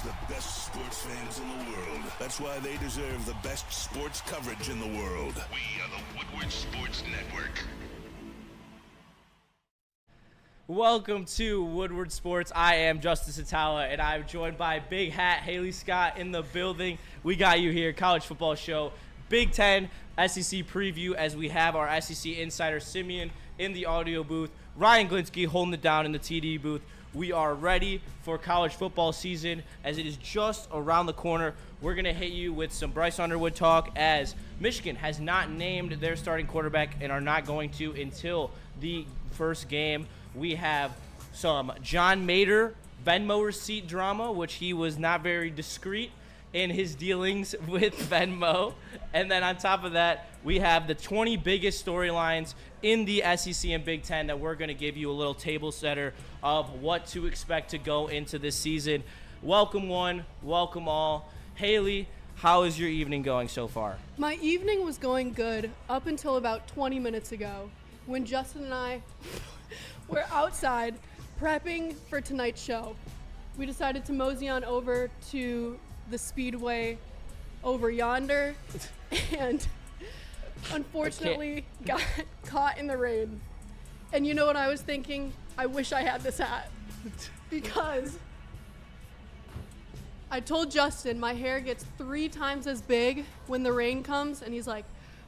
the best sports fans in the world. That's why they deserve the best sports coverage in the world. We are the Woodward Sports Network. Welcome to Woodward Sports. I am Justice Satawa, and I'm joined by Big Hat Hailey Scott in the building. We got you here, College Football Show, Big 10 SEC preview, as we have our SEC insider Simeon in the audio booth, Ryan Glinsky holding it down in the TD booth. We are ready for college football season as it is just around the corner. We're going to hit you with some Bryce Underwood talk, as Michigan has not named their starting quarterback and are not going to until the first game. We have some John Mater Venmo receipt drama, which he was not very discreet in his dealings with Venmo. And then on top of that, we have the 20 biggest storylines in the SEC and Big Ten that we're going to give you a little table setter of what to expect to go into this season. Welcome one, welcome all. Hailey, how is your evening going so far? My evening was going good up until about 20 minutes ago when Justin and I were outside prepping for tonight's show. We decided to mosey on over to the Speedway over yonder and unfortunately got caught in the rain. And you know what I was thinking? I wish I had this hat because I told Justin my hair gets 3 times as big when the rain comes, and he's like,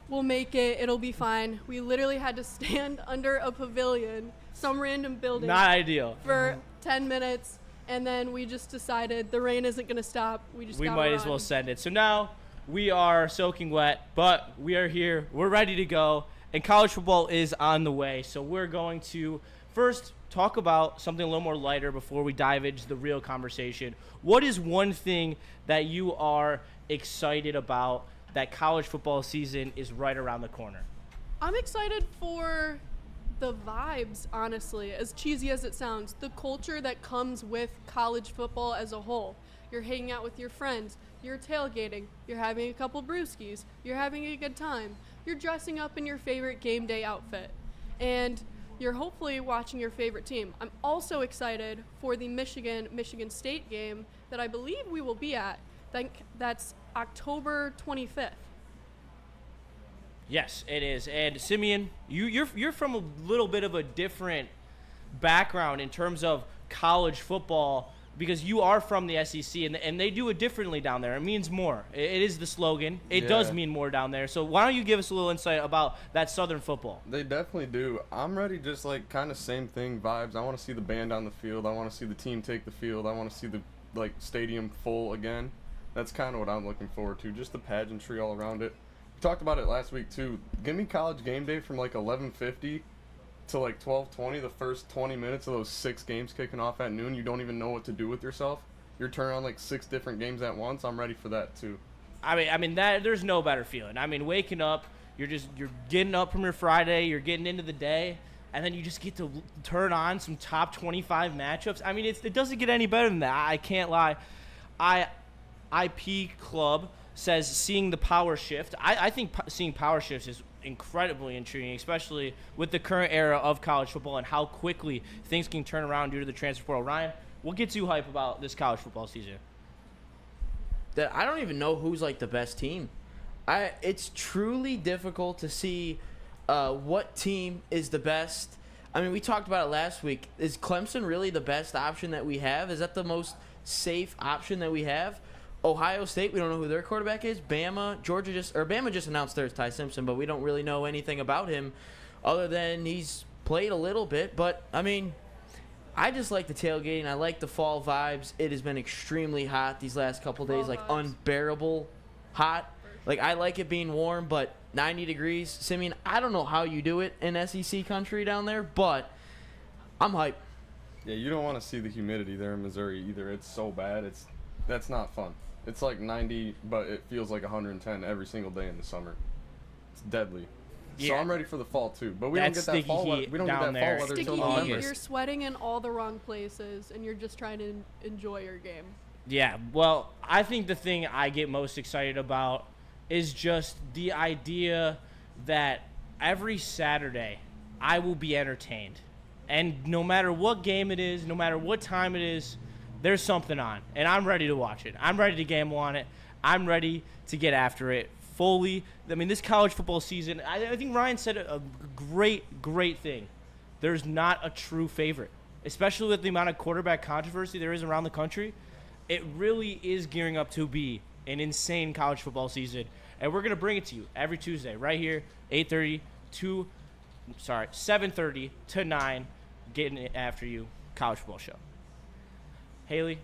we'll make it, it'll be fine. We literally had to stand under a pavilion, some random building. Not ideal. For 10 minutes, and then we just decided the rain isn't going to stop. We might as well send it. So now we are soaking wet, but we are here. We're ready to go, and college football is on the way. So we're going to first talk about something a little more lighter before we dive into the real conversation. What is one thing that you are excited about that college football season is right around the corner? I'm excited for the vibes, honestly, as cheesy as it sounds, the culture that comes with college football as a whole. You're hanging out with your friends, you're tailgating, you're having a couple brewskis, you're having a good time, you're dressing up in your favorite game day outfit, and you're hopefully watching your favorite team. I'm also excited for the Michigan State game that I believe we will be at. I think that's October 25th. Yes, it is. And Simeon, you're from a little bit of a different background in terms of college football, because you are from the SEC, and they do it differently down there. It means more. It is the slogan. It does mean more down there. So why don't you give us a little insight about that Southern football? They definitely do. I'm ready, just like kind of same thing vibes. I want to see the band on the field. I want to see the team take the field. I want to see the stadium full again. That's kind of what I'm looking forward to, just the pageantry all around it. We talked about it last week, too. Give me College game day from 11:50 to 12:20, the first 20 minutes of those 6 games kicking off at noon. You don't even know what to do with yourself. You're turning on 6 different games at once. I'm ready for that, too. I mean that there's no better feeling. I mean, waking up, you're getting up from your Friday, you're getting into the day, and then you just get to turn on some top 25 matchups. I mean, it doesn't get any better than that. I can't lie. IP Club says seeing the power shift. I think seeing power shifts is incredibly intriguing, especially with the current era of college football and how quickly things can turn around due to the transfer portal. Ryan, what gets you hype about this college football season? I don't even know who's the best team. It's truly difficult to see what team is the best. I mean, we talked about it last week. Is Clemson really the best option that we have? Is that the most safe option that we have? Ohio State, we don't know who their quarterback is. Bama just announced there's Ty Simpson, but we don't really know anything about him other than he's played a little bit. But, I mean, I just like the tailgating. I like the fall vibes. It has been extremely hot these last couple days, unbearable hot. I like it being warm, but 90 degrees. Simeon, I don't know how you do it in SEC country down there, but I'm hyped. Yeah, you don't want to see the humidity there in Missouri either. It's so bad. That's not fun. It's 90, but it feels like 110 every single day in the summer. It's deadly. Yeah. So I'm ready for the fall too. But we don't get that fall weather. We don't get that fall weather until November. You're sweating in all the wrong places, and you're just trying to enjoy your game. Yeah, well, I think the thing I get most excited about is just the idea that every Saturday I will be entertained. And no matter what game it is, no matter what time it is, there's something on, and I'm ready to watch it. I'm ready to gamble on it. I'm ready to get after it fully. I mean, this college football season, I think Ryan said a great thing. There's not a true favorite, especially with the amount of quarterback controversy there is around the country. It really is gearing up to be an insane college football season, and we're going to bring it to you every Tuesday right here, 7:30 to 9, getting it after you, college football show. Haley,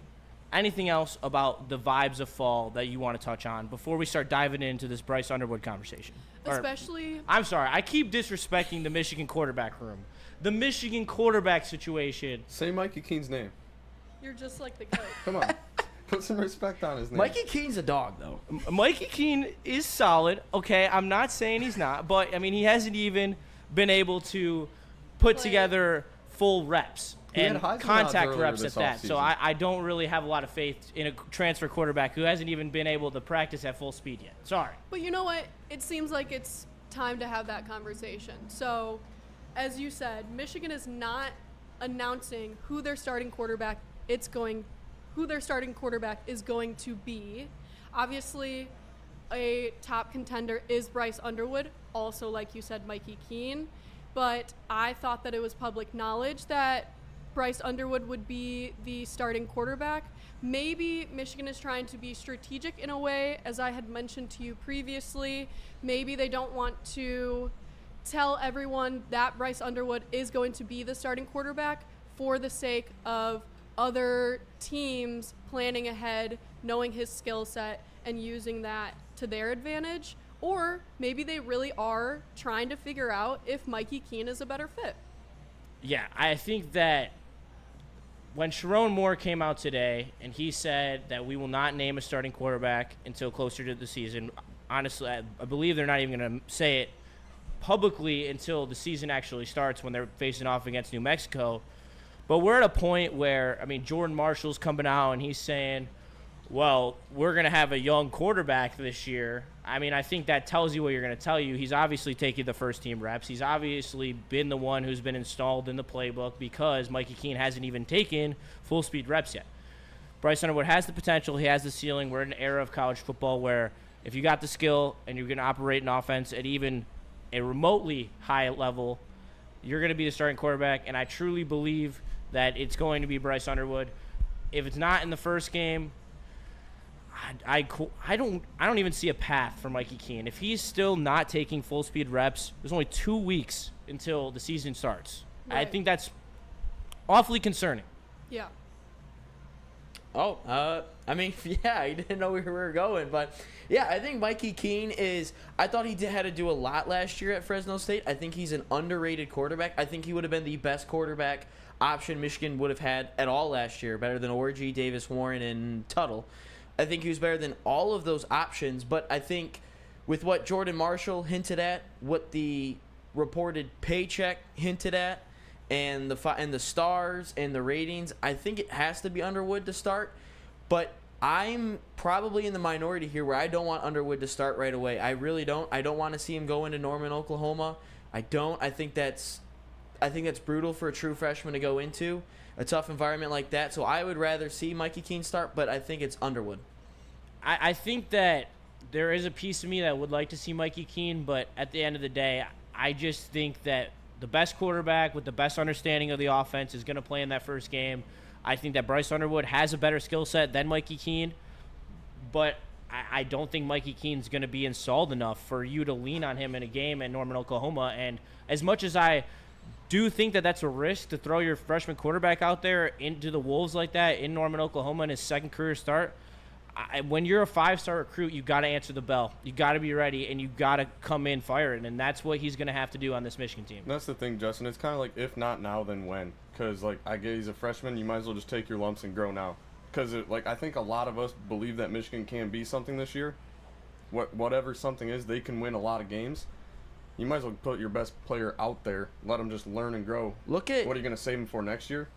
anything else about the vibes of fall that you want to touch on before we start diving into this Bryce Underwood conversation? I'm sorry, I keep disrespecting the Michigan quarterback room. The Michigan quarterback situation. Say Mikey Keene's name. You're just like the coach. Come on. Put some respect on his name. Mikey Keene's a dog, though. Mikey Keene is solid. Okay, I'm not saying he's not, but, I mean, he hasn't even been able to put together full reps. And contact reps at that. So I don't really have a lot of faith in a transfer quarterback who hasn't even been able to practice at full speed yet. Sorry. But you know what? It seems like it's time to have that conversation. So, as you said, Michigan is not announcing who their starting quarterback is going to be. Obviously, a top contender is Bryce Underwood, also, like you said, Mikey Keene. But I thought that it was public knowledge that Bryce Underwood would be the starting quarterback. Maybe Michigan is trying to be strategic in a way, as I had mentioned to you previously. Maybe they don't want to tell everyone that Bryce Underwood is going to be the starting quarterback for the sake of other teams planning ahead, knowing his skill set, and using that to their advantage. Or maybe they really are trying to figure out if Mikey Keene is a better fit. Yeah, I think that when Sharon Moore came out today and he said that we will not name a starting quarterback until closer to the season, honestly, I believe they're not even going to say it publicly until the season actually starts when they're facing off against New Mexico. But we're at a point where, I mean, Jordan Marshall's coming out and he's saying, well, we're going to have a young quarterback this year. I mean, I think that tells you what you're going to tell you. He's obviously taking the first-team reps. He's obviously been the one who's been installed in the playbook because Mikey Keene hasn't even taken full-speed reps yet. Bryce Underwood has the potential. He has the ceiling. We're in an era of college football where if you got the skill and you're going to operate an offense at even a remotely high level, you're going to be the starting quarterback, and I truly believe that it's going to be Bryce Underwood. If it's not in the first game, I don't even see a path for Mikey Keene. If he's still not taking full speed reps, there's only 2 weeks until the season starts. Right. I think that's awfully concerning. Yeah. Oh, I mean, yeah, I didn't know where we were going, but yeah, I think Mikey Keene I thought he had to do a lot last year at Fresno State. I think he's an underrated quarterback. I think he would have been the best quarterback option Michigan would have had at all last year, better than Orji, Davis Warren, and Tuttle. I think he was better than all of those options, but I think with what Jordan Marshall hinted at, what the reported paycheck hinted at, and the stars and the ratings, I think it has to be Underwood to start. But I'm probably in the minority here where I don't want Underwood to start right away. I really don't. I don't want to see him go into Norman, Oklahoma. I don't. I think that's brutal for a true freshman to go into a tough environment like that. So I would rather see Mikey Keene start, but I think it's Underwood. I think that there is a piece of me that would like to see Mikey Keene, but at the end of the day, I just think that the best quarterback with the best understanding of the offense is going to play in that first game. I think that Bryce Underwood has a better skill set than Mikey Keene, but I don't think Mikey Keene's going to be installed enough for you to lean on him in a game in Norman, Oklahoma. And as much as I do think that that's a risk to throw your freshman quarterback out there into the Wolves like that in Norman, Oklahoma in his second career start, when you're a 5-star recruit, you got to answer the bell. You got to be ready, and you got to come in firing, and that's what he's going to have to do on this Michigan team. That's the thing, Justin. It's kind of like if not now, then when? Because I get he's a freshman, you might as well just take your lumps and grow now. Because I think a lot of us believe that Michigan can be something this year. Whatever something is, they can win a lot of games. You might as well put your best player out there, let them just learn and grow. What are you going to save him for next year?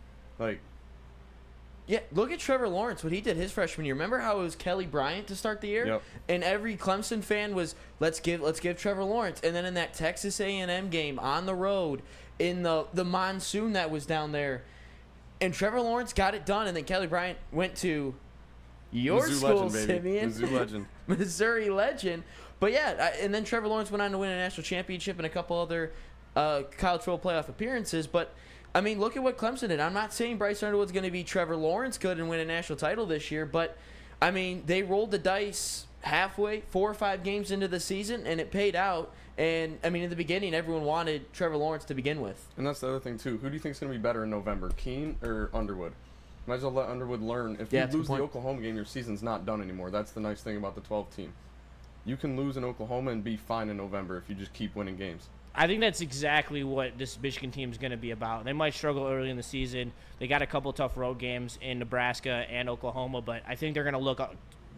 Yeah, look at Trevor Lawrence, what he did his freshman year. Remember how it was Kelly Bryant to start the year? Yep. And every Clemson fan was, let's give Trevor Lawrence. And then in that Texas A&M game on the road, in the monsoon that was down there, And Trevor Lawrence got it done, and then Kelly Bryant went to your Mizzou school, legend, baby. Simeon. Mizzou legend. Missouri legend. But yeah, and then Trevor Lawrence went on to win a national championship and a couple other college football playoff appearances. But, I mean, look at what Clemson did. I'm not saying Bryce Underwood's going to be Trevor Lawrence good and win a national title this year, but, I mean, they rolled the dice halfway, 4 or 5 games into the season, and it paid out. And, I mean, in the beginning, everyone wanted Trevor Lawrence to begin with. And that's the other thing, too. Who do you think's going to be better in November, Keene or Underwood? Might as well let Underwood learn. If you that's a lose good the point. Oklahoma game, your season's not done anymore. That's the nice thing about the 12 team. You can lose in Oklahoma and be fine in November if you just keep winning games. I think that's exactly what this Michigan team is going to be about. They might struggle early in the season. They got a couple tough road games in Nebraska and Oklahoma, but I think they're going to look a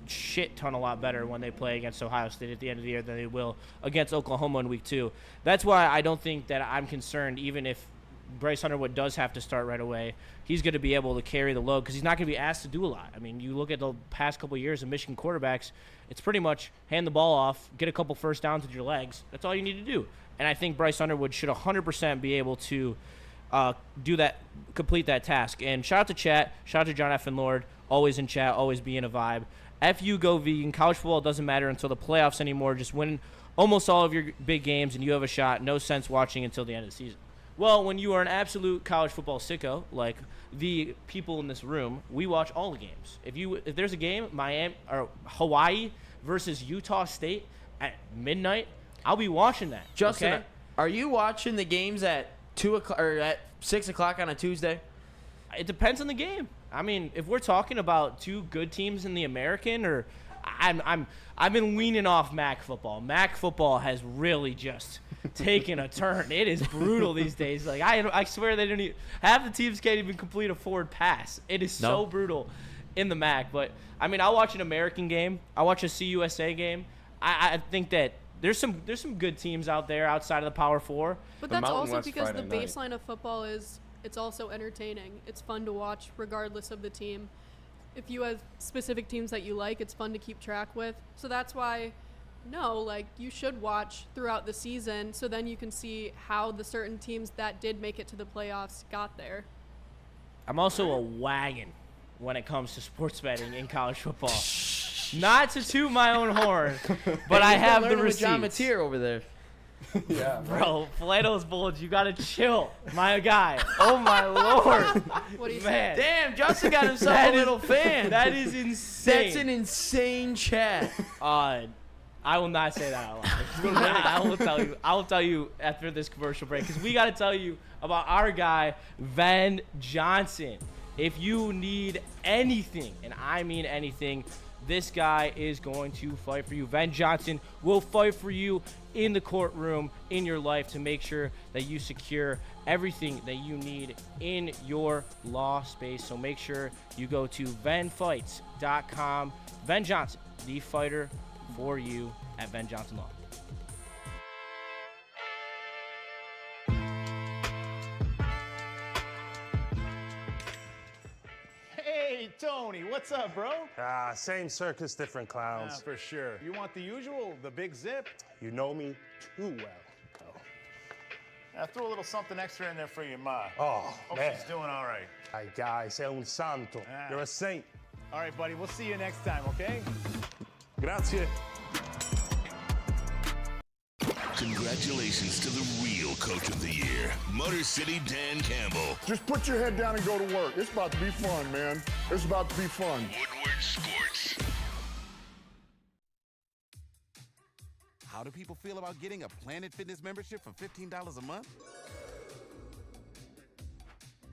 shit ton a lot better when they play against Ohio State at the end of the year than they will against Oklahoma in week 2. That's why I don't think that I'm concerned, even if Bryce Underwood does have to start right away. He's going to be able to carry the load because he's not going to be asked to do a lot. I mean, you look at the past couple of years of Michigan quarterbacks, it's pretty much hand the ball off, get a couple first downs with your legs. That's all you need to do. And I think Bryce Underwood should 100% be able to do that, complete that task. And shout out to chat, shout out to John F. and Lord, always in chat, always being a vibe. FU go vegan. College football doesn't matter until the playoffs anymore. Just win almost all of your big games and you have a shot. No sense watching until the end of the season. Well, when you are an absolute college football sicko, like the people in this room, we watch all the games. If there's a game, Miami or Hawaii versus Utah State at midnight, I'll be watching that. Justin, okay? are you watching the games at 2 o'clock or at 6 o'clock on a Tuesday? It depends on the game. I mean, if we're talking about 2 good teams in the American, or I've been leaning off MAC football. MAC football has really just taken a turn. It is brutal these days. Like I swear they don't even, half the teams can't even complete a forward pass. It is so brutal in the MAC. But I mean, I'll watch an American game. I'll watch a CUSA game. I think that there's some good teams out there outside of the Power 4. But The that's Mountain also West because the Friday night. baseline of football is it's also entertaining. It's fun to watch regardless of the team. If you have specific teams that you like, it's fun to keep track with. So that's why, you should watch throughout the season so then you can see how the certain teams that did make it to the playoffs got there. I'm also a wagon when it comes to sports betting in college football. Not to toot my own horn, but I have the receipts. John Mateer over there. Yeah, Bro, Plato's Bulge, you gotta chill, my guy. Oh my lord, What do you man. Damn, Justin got himself That a is- little fan. That is insane. That's an insane chat. I will not say that out loud. I will tell you after this commercial break because we got to tell you about our guy Van Johnson. If you need anything, and I mean anything, this guy is going to fight for you. Van Johnson will fight for you in the courtroom, in your life, to make sure that you secure everything that you need in your law space. So make sure you go to venfights.com. Van Johnson, the fighter for you at Van Johnson Law. Hey, Tony, what's up, bro? Same circus, different clowns. For sure. You want the usual, the big zip? You know me too well. Throw a little something extra in there for your ma. Oh, Hope man. she's doing all right. Ay, guy, sei un santo. Ah. You're a saint. All right, buddy, we'll see you next time, okay? Grazie. Congratulations to the real coach of the year, Motor City Dan Campbell. Just put your head down and go to work. It's about to be fun, man. It's about to be fun. Woodward Sports. How do people feel about getting a Planet Fitness membership for $15 a month?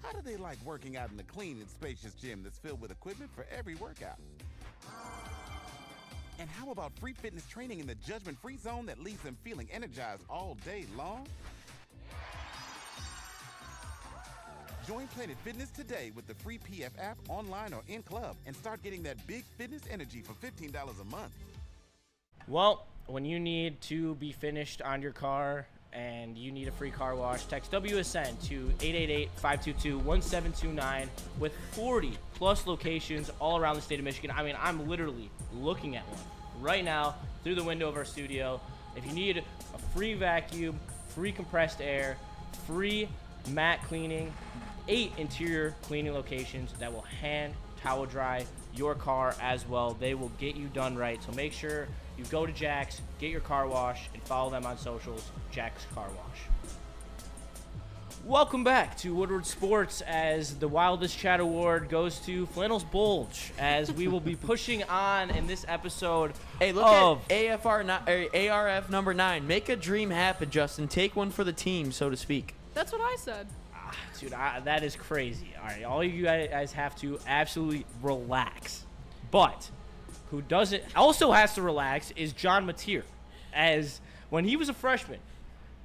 How do they like working out in a clean and spacious gym that's filled with equipment for every workout? And how about free fitness training in the judgment-free zone that leaves them feeling energized all day long? Join Planet Fitness today with the free PF app, online or in club, and start getting that big fitness energy for $15 a month. Well, when you need to be finished on your car and you need a free car wash, text WSN to 888-522-1729 with 40 plus locations all around the state of Michigan. I mean, I'm literally looking at one right now through the window of our studio. If you need a free vacuum, free compressed air, free mat cleaning, 8 interior cleaning locations that will hand towel dry your car as well. They will get you done right. So make sure you go to Jack's, get your car wash, and follow them on socials, Jack's Car Wash. Welcome back to Woodward Sports as the Wildest Chat Award goes to Flannels Bulge, as we will be pushing on in this episode. Hey, look at ARF number 9. Make a dream happen, Justin. Take one for the team, so to speak. That's what I said. Dude, that is crazy. All right, all you guys have to absolutely relax. But who doesn't also has to relax is John Mateer, as when he was a freshman,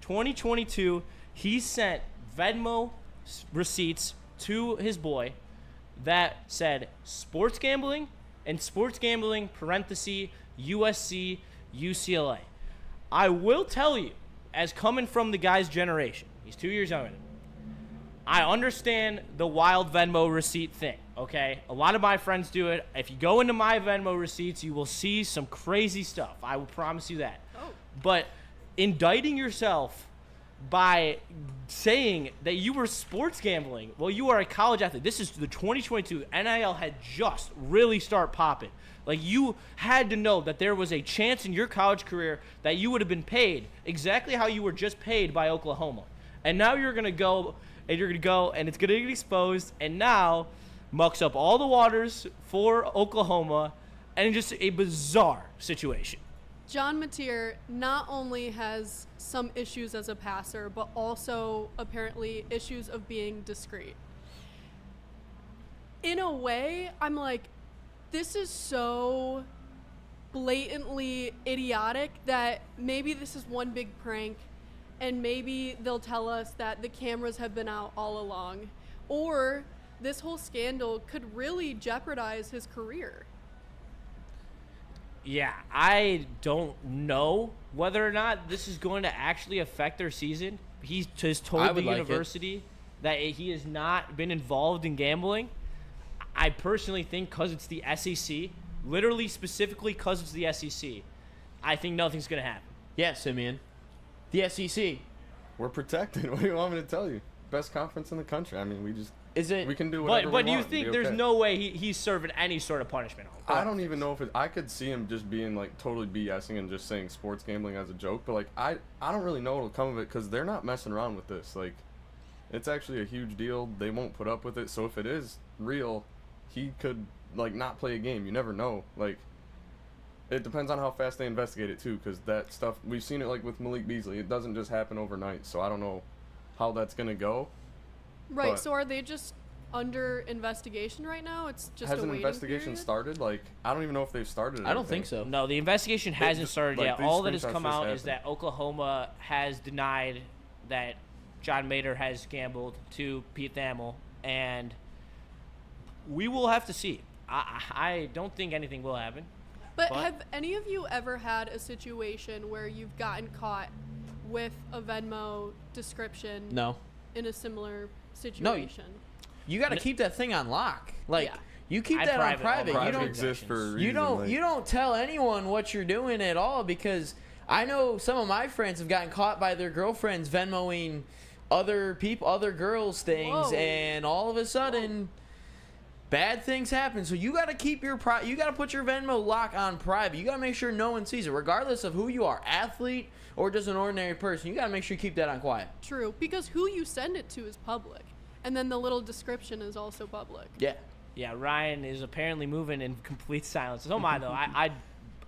2022, he sent Venmo receipts to his boy that said sports gambling and sports gambling parenthesis USC UCLA. I will tell you, as coming from the guy's generation, he's 2 years younger than me, I understand the wild Venmo receipt thing, okay? A lot of my friends do it. If you go into my Venmo receipts, you will see some crazy stuff. I will promise you that. Oh. But indicting yourself by saying that you were sports gambling while you are a college athlete. This is the 2022 NIL had just really start popping. Like, you had to know that there was a chance in your college career that you would have been paid exactly how you were just paid by Oklahoma. And now you're going to go and it's going to get exposed, and now mucks up all the waters for Oklahoma, and just a bizarre situation. John Mateer not only has some issues as a passer, but also apparently issues of being discreet. In a way, I'm like, this is so blatantly idiotic that maybe this is one big prank, and maybe they'll tell us that the cameras have been out all along, or this whole scandal could really jeopardize his career. Yeah, I don't know whether or not this is going to actually affect their season. He's just told the university that he has not been involved in gambling. I personally think because it's the SEC, literally specifically because it's the SEC, I think nothing's going to happen. Yeah, Simeon. The SEC. We're protected. What do you want me to tell you? Best conference in the country. I mean, we can do whatever we want. But do you think there's no way he's serving any sort of punishment? I don't even know if I could see him just being like totally BSing and just saying sports gambling as a joke. But like I don't really know what'll come of it because they're not messing around with this. Like, it's actually a huge deal. They won't put up with it. So if it is real, he could like not play a game. You never know. Like, it depends on how fast they investigate it too, because that stuff we've seen it like with Malik Beasley. It doesn't just happen overnight. So I don't know how that's gonna go. Right. But so are they just under investigation right now? It's just has a an waiting investigation period? started? Like, I don't even know if they've started. I don't think so. No, the investigation hasn't started like, yet. these All that has screenshots come just out is happened. that Oklahoma has denied that John Mater has gambled to Pete Thamel, and we will have to see. I don't think anything will happen. But have any of you ever had a situation where you've gotten caught with a Venmo description No. in a similar situation? You got to keep that thing on lock. Like, Yeah. you keep I that on private all private. my You don't exist for a reason. You don't like, you don't tell anyone what you're doing at all, because I know some of my friends have gotten caught by their girlfriends Venmoing other people, other girls things, Whoa. and all of a sudden bad things happen. So you got to keep your you got to put your Venmo lock on private. You got to make sure no one sees it, regardless of who you are, athlete or just an ordinary person. You got to make sure you keep that on quiet. True, because who you send it to is public, and then the little description is also public. Yeah. Yeah, Ryan is apparently moving in complete silence. So am I, though.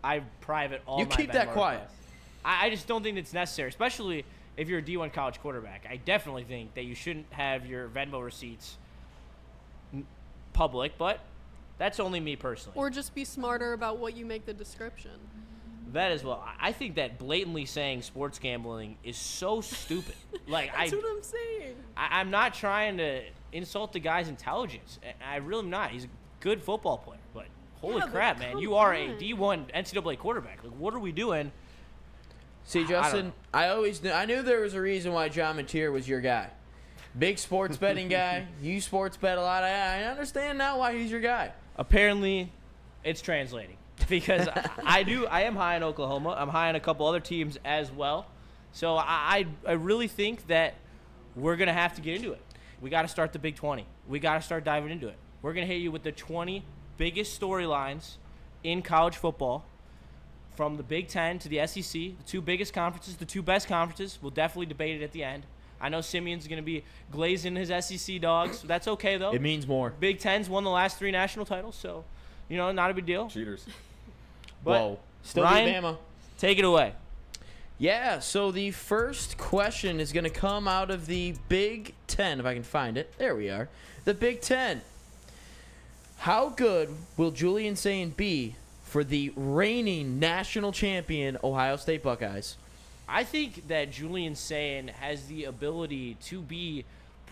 I private all You my keep that Venmo quiet. requests. I just don't think it's necessary, especially if you're a D1 college quarterback. I definitely think that you shouldn't have your Venmo receipts public, but that's only me personally. Or just be smarter about what you make the description. That as well. I think that blatantly saying sports gambling is so stupid. Like, That's what I'm saying. I'm not trying to insult the guy's intelligence. I really am not. He's a good football player, but holy Yeah, but crap, man! come You are a on. D1 NCAA quarterback. Like, what are we doing? See, Justin, I knew there was a reason why John Mateer was your guy. Big sports betting guy. You sports bet a lot. I understand now why he's your guy. Apparently, it's translating because I am high in Oklahoma. I'm high on a couple other teams as well. So I really think that we're gonna have to get into it. we got to start the Big 20. We got to start diving into it. We're going to hit you with the 20 biggest storylines in college football from the Big 10 to the SEC, the two biggest conferences, the two best conferences. We'll definitely debate it at the end. I know Simeon's going to be glazing his SEC dogs. That's okay, though. It means more. Big Ten's won the last 3 national titles, so, not a big deal. Cheaters. But Whoa. Still Ryan, Bama. Take it away. Yeah, so the first question is going to come out of the Big 10, if I can find it. There we are. The Big 10. How good will Julian Sayin be for the reigning national champion Ohio State Buckeyes? I think that Julian Sayin has the ability to be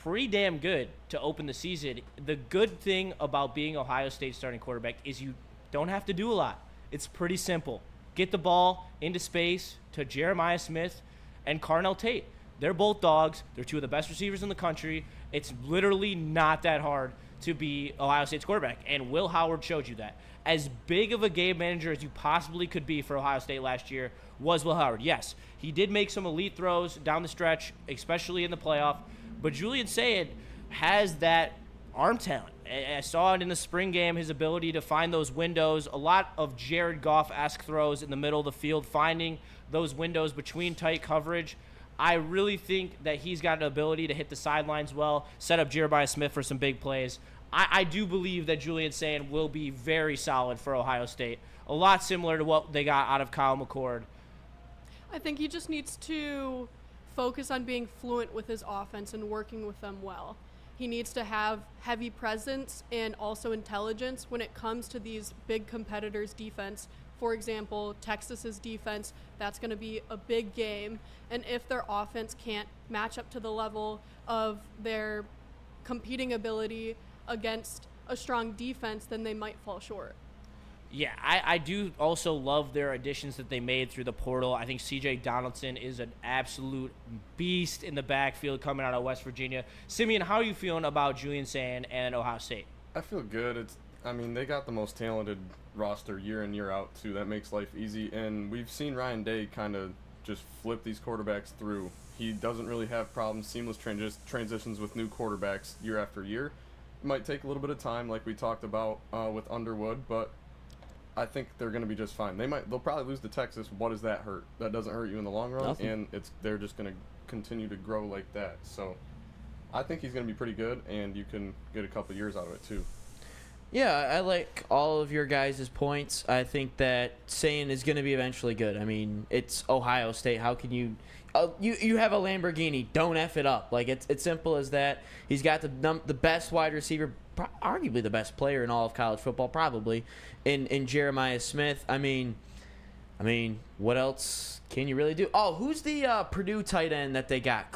pretty damn good to open the season. The good thing about being Ohio State's starting quarterback is you don't have to do a lot. It's pretty simple. Get the ball into space to Jeremiah Smith and Carnell Tate. They're both dogs. They're 2 of the best receivers in the country. It's literally not that hard to be Ohio State's quarterback, and Will Howard showed you that. As big of a game manager as you possibly could be for Ohio State last year was Will Howard. Yes, he did make some elite throws down the stretch, especially in the playoff, but Julian Sayin has that arm talent. I saw it in the spring game, his ability to find those windows, a lot of Jared Goff-esque throws in the middle of the field, finding those windows between tight coverage. I really think that he's got an ability to hit the sidelines well, set up Jeremiah Smith for some big plays. I do believe that Julian Sayin will be very solid for Ohio State, a lot similar to what they got out of Kyle McCord. I think he just needs to focus on being fluent with his offense and working with them well. He needs to have heavy presence and also intelligence when it comes to these big competitors' defense. For example, Texas's defense, that's going to be a big game. And if their offense can't match up to the level of their competing ability against a strong defense, then they might fall short. Yeah, I do also love their additions that they made through the portal. I think C.J. Donaldson is an absolute beast in the backfield coming out of West Virginia. Simeon, how are you feeling about Julian Sayin and Ohio State? I feel good. They got the most talented roster year in, year out, too. That makes life easy. And we've seen Ryan Day kind of just flip these quarterbacks through. He doesn't really have problems, seamless transitions with new quarterbacks year after year. It might take a little bit of time, like we talked about with Underwood, but I think they're going to be just fine. They'll probably lose to Texas. What does that hurt? That doesn't hurt you in the long run, Nothing. and they're just going to continue to grow like that. So I think he's going to be pretty good, and you can get a couple years out of it too. Yeah, I like all of your guys' points. I think that Sayin is going to be eventually good. I mean, it's Ohio State. How can you you have a Lamborghini? Don't F it up. Like, it's simple as that. He's got the best wide receiver, arguably the best player in all of college football, probably, in Jeremiah Smith. I mean, what else can you really do? Oh, who's the Purdue tight end that they got?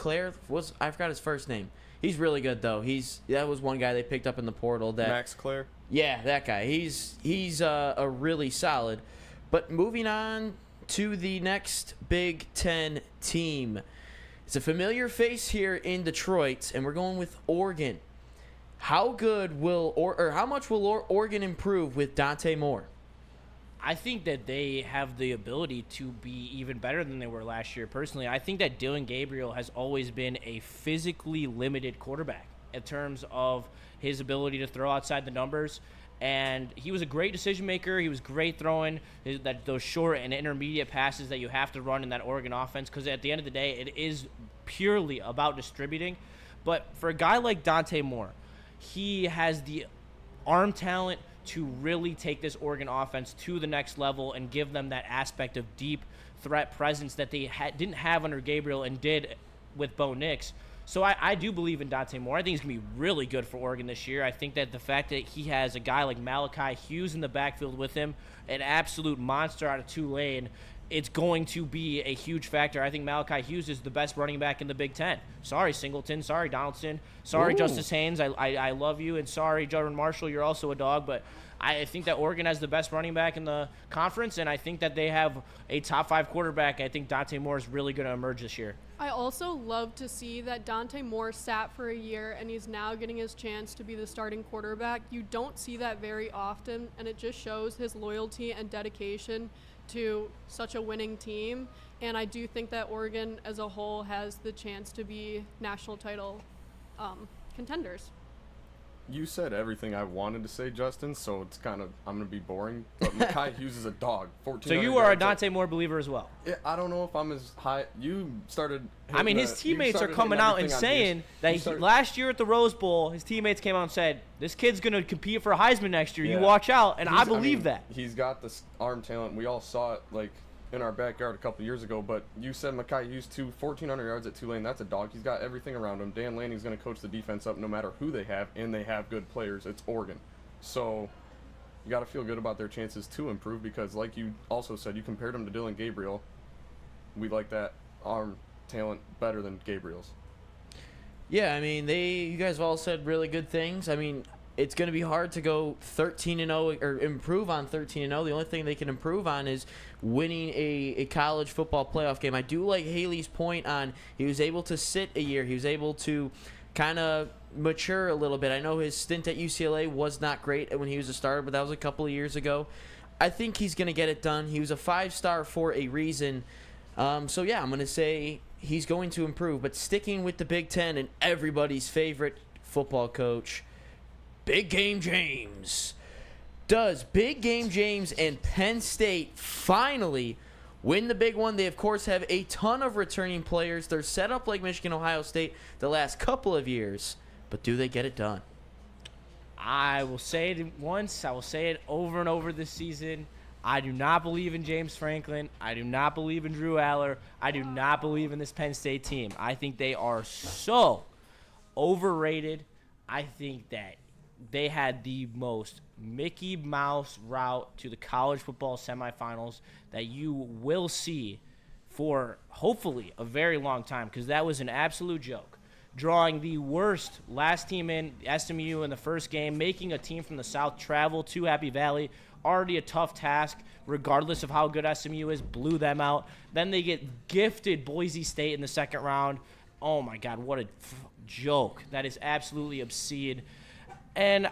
I forgot his first name. He's really good though. That was one guy they picked up in the portal. Max Clare. Yeah, that guy. He's a really solid. But moving on to the next Big Ten team. It's a familiar face here in Detroit, and we're going with Oregon. How good will or how much will Oregon improve with Dante Moore? I think that they have the ability to be even better than they were last year. Personally, I think that Dylan Gabriel has always been a physically limited quarterback in terms of his ability to throw outside the numbers. And he was a great decision maker. He was great throwing those short and intermediate passes that you have to run in that Oregon offense, because at the end of the day, it is purely about distributing. But for a guy like Dante Moore, he has the arm talent to really take this Oregon offense to the next level and give them that aspect of deep threat presence that they didn't have under Gabriel and did with Bo Nix. So I do believe in Dante Moore. I think he's going to be really good for Oregon this year. I think that the fact that he has a guy like Malachi Hughes in the backfield with him, an absolute monster out of Tulane, it's going to be a huge factor. I think Malachi Hughes is the best running back in the Big Ten. Sorry, Singleton. Sorry, Donaldson. Sorry, Justice Haynes. I love you. And sorry, Jordan Marshall. You're also a dog. But I think that Oregon has the best running back in the conference, and I think that they have a top 5 quarterback. I think Dante Moore is really going to emerge this year. I also love to see that Dante Moore sat for a year and he's now getting his chance to be the starting quarterback. You don't see that very often, and it just shows his loyalty and dedication to such a winning team. And I do think that Oregon as a whole has the chance to be national title contenders. You said everything I wanted to say, Justin, so it's kind of, I'm going to be boring. But Mekhi Hughes is a dog. 14. So you are a Dante Moore believer as well. Yeah, I don't know if I'm as high. You started. I mean, his teammates are coming out and saying that last year at the Rose Bowl, his teammates came out and said, this kid's going to compete for a Heisman next year. Yeah. You watch out. And I believe that. He's got this arm talent. We all saw it, like, in our backyard a couple years ago. But you said Mekhi Hughes, 1,400 yards at Tulane. That's a dog. He's got everything around him. Dan Lanning's going to coach the defense up no matter who they have, and they have good players. It's Oregon. So you got to feel good about their chances to improve because, like you also said, you compared him to Dylan Gabriel. We like that arm talent better than Gabriel's. Yeah, I mean, you guys have all said really good things. I mean, it's going to be hard to go 13-0 or improve on 13-0. The only thing they can improve on is winning a college football playoff game. I do like Haley's point on he was able to sit a year. He was able to kind of mature a little bit. I know his stint at UCLA was not great when he was a starter, but that was a couple of years ago. I think he's going to get it done. He was a 5-star for a reason. So, yeah, I'm going to say he's going to improve. But sticking with the Big Ten and everybody's favorite football coach, Big Game James. Does Big Game James and Penn State finally win the big one? They, of course, have a ton of returning players. They're set up like Michigan, Ohio State the last couple of years. But do they get it done? I will say it once. I will say it over and over this season. I do not believe in James Franklin. I do not believe in Drew Aller. I do not believe in this Penn State team. I think they are so overrated. I think that they had the most Mickey Mouse route to the college football semifinals that you will see for hopefully a very long time, because that was an absolute joke. Drawing the worst last team in, SMU, in the first game, making a team from the South travel to Happy Valley, already a tough task, regardless of how good SMU is, blew them out. Then they get gifted Boise State in the second round. Oh, my God, what a joke. That is absolutely obscene. And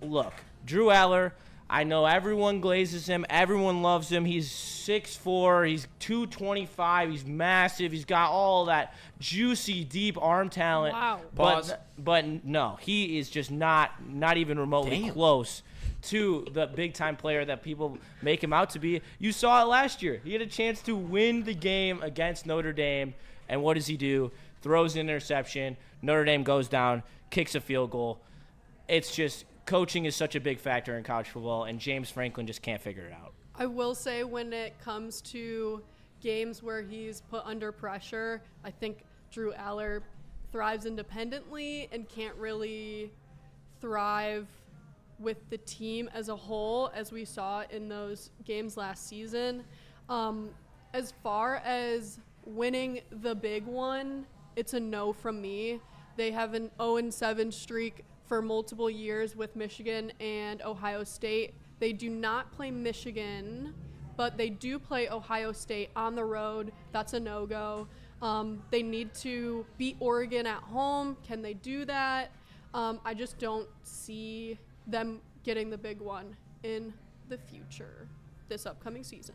look, Drew Aller, I know everyone glazes him. Everyone loves him. He's 6'4". He's 225. He's massive. He's got all that juicy, deep arm talent. Wow. But no, he is just not even remotely close to the big-time player that people make him out to be. You saw it last year. He had a chance to win the game against Notre Dame, and what does he do? Throws an interception. Notre Dame goes down, kicks a field goal. It's just coaching is such a big factor in college football, and James Franklin just can't figure it out. I will say when it comes to games where he's put under pressure, I think Drew Aller thrives independently and can't really thrive with the team as a whole, as we saw in those games last season. As far as winning the big one, it's a no from me. They have an 0-7 streak for multiple years with Michigan and Ohio State. They do not play Michigan, but they do play Ohio State on the road. That's a no-go. They need to beat Oregon at home. Can they do that? I just don't see them getting the big one in the future this upcoming season.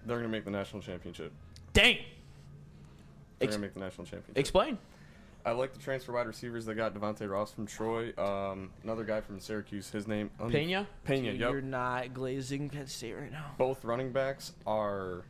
They're going to make the national championship. Dang. They're going to make the national championship. Explain. I like the transfer wide receivers. They got Devontae Ross from Troy. Another guy from Syracuse. His name Pena. Pena. Dude, Yep. You're not glazing Penn State right now. Both running backs are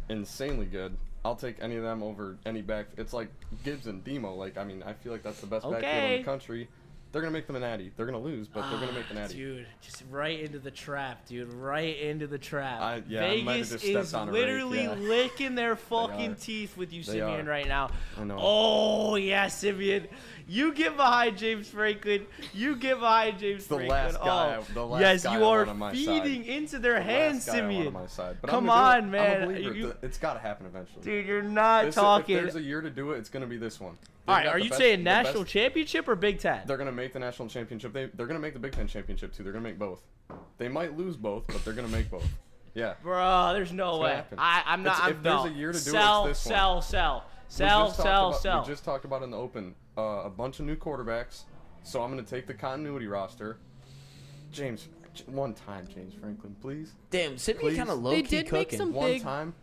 insanely good. I'll take any of them over any back. It's like Gibbs and Demo. Like, I mean, I feel like that's the best backfield in the country. They're going to make the natty. They're going to lose, but they're going to make the natty. Dude, just right into the trap, dude. Right into the trap. I might have Vegas just is stepped on a literally rake, yeah. licking their fucking teeth with you, Simeon, are. right now. I know. Oh, yeah, Simeon. You get behind James Franklin. You get behind James The Franklin. last guy. Oh, The last yes, guy you I are want on my feeding side. into their The hands, last guy I want Simeon. on my side. But Come I'm gonna on, do it. man. I'm a believer. It's got to happen eventually. Dude, you're not If talking. there's a year to do it, it's going to be this one. All right, They've got are the you best- saying the national best- championship or Big Ten? They're going to make the national championship. They're going to make the Big Ten championship, too. They're going to make both. They might lose both, but they're going to make both. Yeah. Bro, there's no It's gonna way. happen. I'm not. If there's a year to do it, sell, it's this sell, one. sell, We sell, just sell, talked sell. about- We just talked about in the open a bunch of new quarterbacks. So I'm going to take the continuity roster. James Franklin, please. Damn, Sydney Please. kind of They low-key did make cooking. some One big time.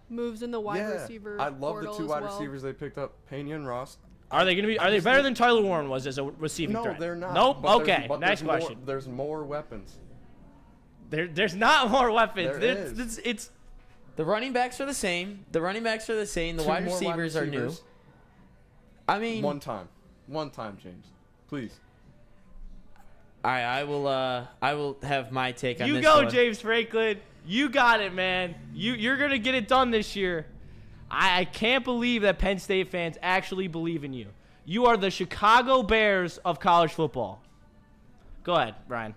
moves in the wide Yeah. receiver I love the portal two as wide well. receivers they picked up, Pena and Ross. Are they going to be? Are they better than Tyler Warren was as a receiving No, threat? they're not. Nope. But Okay. but Next more- question. There's more weapons. There's not more weapons. There is. It's The running backs are the same. The Two wide more receivers are new. receivers. I mean, One time, James. Please. all right, I will have my take on you this go, one. James Franklin. You got it, man. You're gonna get it done this year. I can't believe that Penn State fans actually believe in you. You are the Chicago Bears of college football. Go ahead, Brian.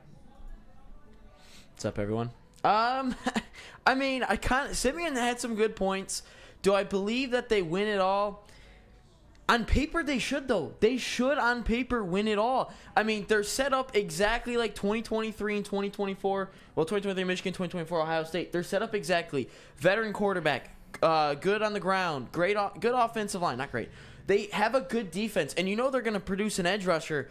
What's up, everyone? I mean, Simeon had some good points. Do I believe that they win it all? On paper, they should, though. They should, on paper, win it all. I mean, they're set up exactly like 2023 and 2024. Well, 2023 Michigan, 2024 Ohio State. They're set up exactly. Veteran quarterback, good on the ground, good offensive line. Not great. They have a good defense, and you know they're going to produce an edge rusher.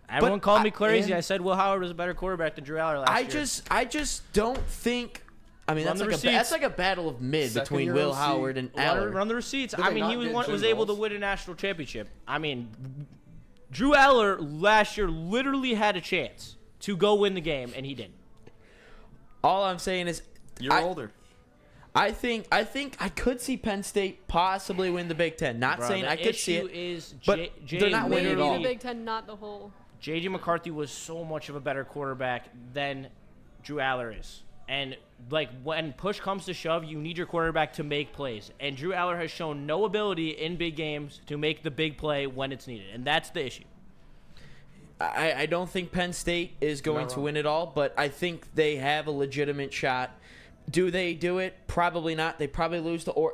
Everyone called me crazy. I said Will Howard was a better quarterback than Drew Aller last year. I just don't think. I mean, that's like a battle of mid between Will Howard and Aller. Run the receipts. Did I they mean, not he get was Jim able to Knowles? win a national championship. I mean, Drew Aller last year literally had a chance to go win the game, and he didn't. All I'm saying is, You're older. I think I could see Penn State possibly win the Big Ten. Not Bro, saying the I could see issue it, is but they're not winning Maybe it all. the Big Ten, not the whole. J.J. McCarthy was so much of a better quarterback than Drew Aller is. And, like, when push comes to shove, you need your quarterback to make plays. And Drew Aller has shown no ability in big games to make the big play when it's needed. And that's the issue. I don't think Penn State is going to win it all, but I think they have a legitimate shot. Do they do it? Probably not. They probably lose to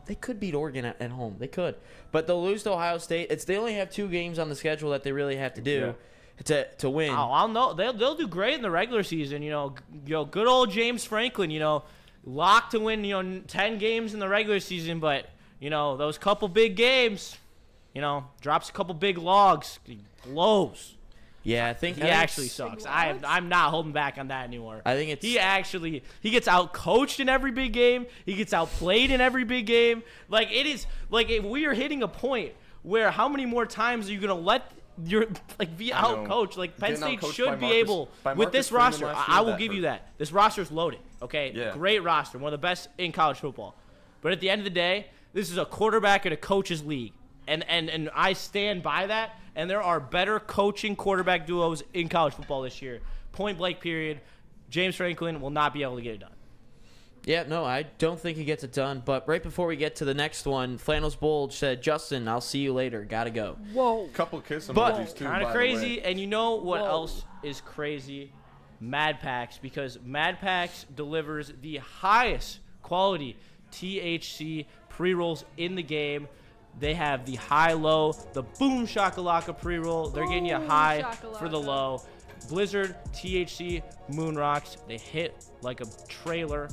they could beat Oregon at home. They could. But they'll lose to Ohio State. They only have 2 games on the schedule that they really have to do to win. Oh, I'll know. They'll do great in the regular season. Good old James Franklin, locked to win, 10 games in the regular season. But, those couple big games, drops a couple big logs, he blows. Yeah, I think He actually sucks. I'm not holding back on that anymore. I think it's he gets out coached in every big game. He gets outplayed in every big game. Like it is like if we are hitting a point where how many more times are you gonna let your be out coached? Like Penn State should be able with this roster. I will give you that. This roster is loaded. Okay, great roster, one of the best in college football. But at the end of the day, this is a quarterback and a coach's league. And I stand by that. And there are better coaching quarterback duos in college football this year. Point blank period. James Franklin will not be able to get it done. Yeah, no, I don't think he gets it done. But right before we get to the next one, Flannels Bulge said, Justin, I'll see you later. Gotta go. Whoa. Couple kiss But- emojis too. Kind of by the crazy. way. And you know what else is crazy? Mad Packs. Because Mad Packs delivers the highest quality THC pre-rolls in the game. They have the high-low, the boom shakalaka pre-roll. They're getting you high for the low. Blizzard, THC, Moon Rocks. They hit like a trailer.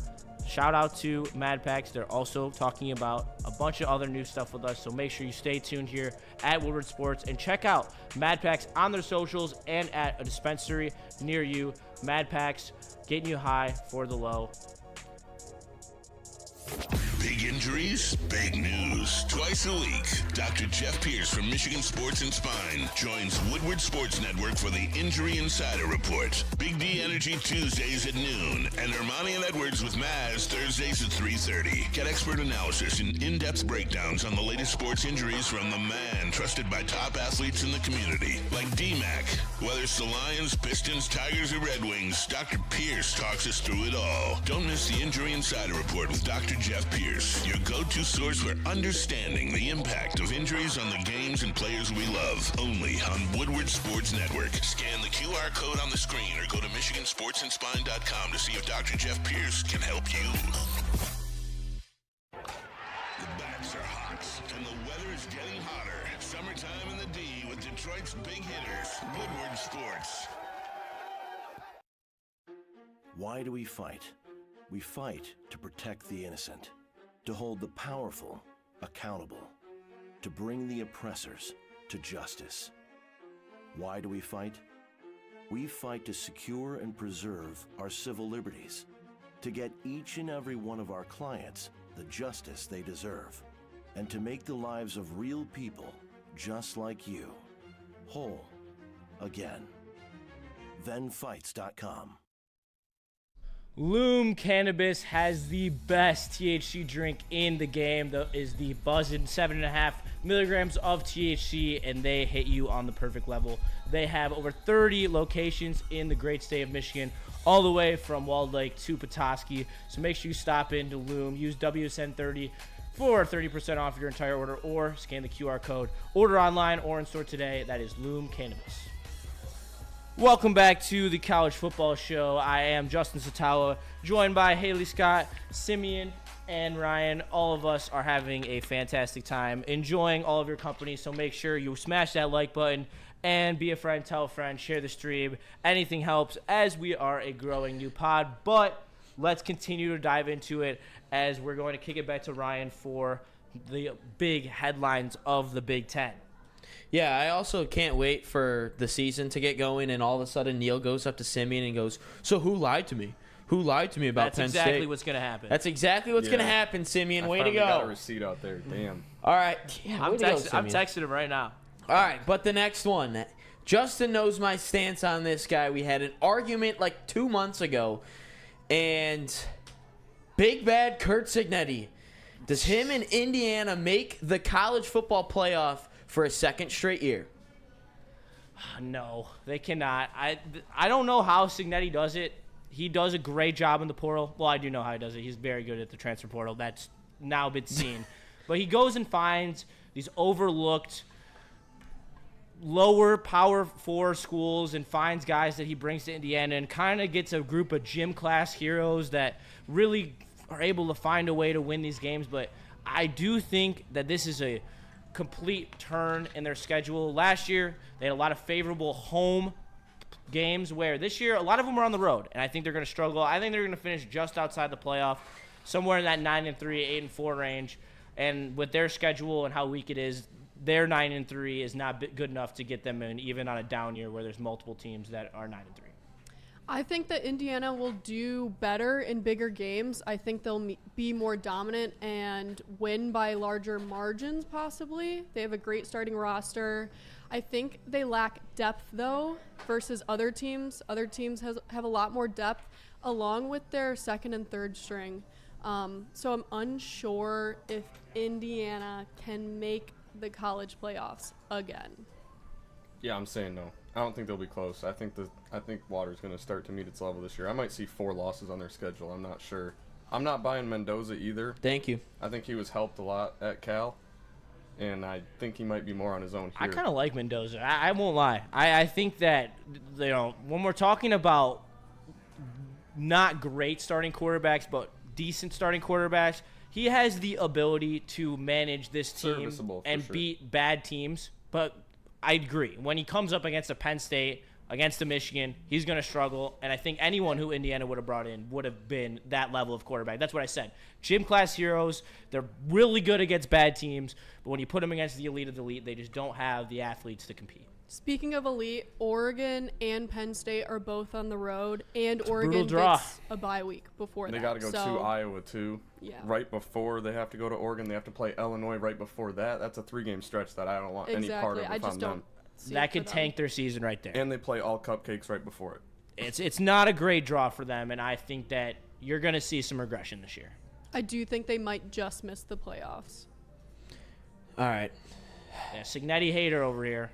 Shout out to Mad Packs. They're also talking about a bunch of other new stuff with us. So make sure you stay tuned here at Woodward Sports and check out Mad Packs on their socials and at a dispensary near you. Mad Packs getting you high for the low. Big injuries, big news. Twice a week, Dr. Jeff Pierce from Michigan Sports and Spine joins Woodward Sports Network for the Injury Insider Report. Big D Energy Tuesdays at noon, and Ermanni and Edwards with Maz Thursdays at 3:30. Get expert analysis and in-depth breakdowns on the latest sports injuries from the man trusted by top athletes in the community, like D-Mac. Whether it's the Lions, Pistons, Tigers, or Red Wings, Dr. Pierce talks us through it all. Don't miss the Injury Insider Report with Dr. Jeff Pierce, your go-to source for understanding the impact of injuries on the games and players we love. Only on Woodward Sports Network. Scan the QR code on the screen or go to MichiganSportsandSpine.com to see if Dr. Jeff Pierce can help you. The bats are hot, and the weather is getting hotter. Summertime in the D with Detroit's big hitters. Woodward Sports. Why do we fight? We fight to protect the innocent, to hold the powerful accountable, to bring the oppressors to justice. Why do we fight? We fight to secure and preserve our civil liberties, to get each and every one of our clients the justice they deserve, and to make the lives of real people just like you. Whole again. ThenFights.com. Loom Cannabis has the best THC drink in the game. That is the Buzzin' 7.5 milligrams of THC, and they hit you on the perfect level. They have over 30 locations in the great state of Michigan, all the way from Walled Lake to Petoskey. So make sure you stop into Loom. Use WSN30 for 30% off your entire order, or scan the QR code. Order online or in store today. That is Loom Cannabis. Welcome back to the College Football Show. I am Justin Satawa, joined by Hailey Scott, Simeon, and Ryan. All of us are having a fantastic time, enjoying all of your company. So make sure you smash that like button and be a friend, tell a friend, share the stream. Anything helps, as we are a growing new pod. But let's continue to dive into it, as we're going to kick it back to Ryan for the big headlines of the Big Ten. Yeah, I also can't wait for the season to get going, and all of a sudden Neil goes up to Simeon and goes, "So who lied to me? Who lied to me about Penn State?" That's exactly what's going to happen. That's exactly what's going to happen, Simeon. Way to go. I got a receipt out there. Damn. All right. Yeah, I'm texting him right now. All right, but the next one. Justin knows my stance on this guy. We had an argument like 2 months ago, and Big Bad Kurt Cignetti. Does him and Indiana make the college football playoff for a second straight year? No, they cannot. I don't know how Cignetti does it. He does a great job in the portal. Well, I do know how he does it. He's very good at the transfer portal. That's now been seen. But he goes and finds these overlooked lower Power 4 schools and finds guys that he brings to Indiana, and kind of gets a group of gym class heroes that really are able to find a way to win these games. But I do think that this is a complete turn in their schedule. Last year, they had a lot of favorable home games, where this year a lot of them were on the road, and I think they're going to struggle. I think they're going to finish just outside the playoff, somewhere in that 9-3, 8-4 range. And with their schedule and how weak it is, their 9-3 is not good enough to get them in, even on a down year where there's multiple teams that are 9-3. I think that Indiana will do better in bigger games. I think they'll be more dominant and win by larger margins, possibly. They have a great starting roster. I think they lack depth, though, versus other teams. Other teams have a lot more depth, along with their second and third string. So I'm unsure if Indiana can make the college playoffs again. Yeah, I'm saying no. I don't think they'll be close. I think Water's going to start to meet its level this year. I might see 4 losses on their schedule. I'm not sure. I'm not buying Mendoza either. Thank you. I think he was helped a lot at Cal, and I think he might be more on his own here. I kind of like Mendoza. I won't lie. I think that, when we're talking about not great starting quarterbacks, but decent starting quarterbacks, he has the ability to manage this team and beat bad teams. But I agree. When he comes up against a Penn State, against a Michigan, he's going to struggle. And I think anyone who Indiana would have brought in would have been that level of quarterback. That's what I said. Gym class heroes, they're really good against bad teams. But when you put them against the elite of the elite, they just don't have the athletes to compete. Speaking of elite, Oregon and Penn State are both on the road, and Oregon gets a bye week before that. They got to go to Iowa, too. Yeah. Right before they have to go to Oregon, they have to play Illinois right before that. That's a 3-game stretch that I don't want any part of if I'm them. That could tank their season right there. And they play all cupcakes right before it. It's not a great draw for them, and I think that you're going to see some regression this year. I do think they might just miss the playoffs. All right. Yeah, Cignetti hater over here.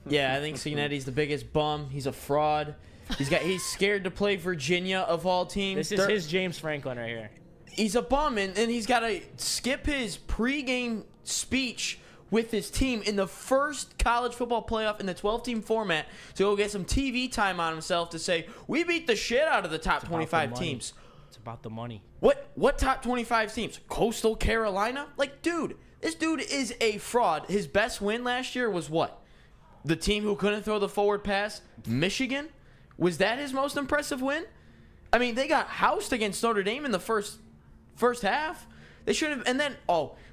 Yeah, I think Cignetti's the biggest bum. He's a fraud. He's scared to play Virginia of all teams. This is his James Franklin right here. He's a bum, and he's got to skip his pregame speech with his team in the first college football playoff in the 12-team format to go get some TV time on himself to say, we beat the shit out of the top 25 teams. It's about the money. What top 25 teams? Coastal Carolina? Like, dude, this dude is a fraud. His best win last year was what? The team who couldn't throw the forward pass? Michigan? Was that his most impressive win? I mean, they got housed against Notre Dame in the first half. They should have. And then,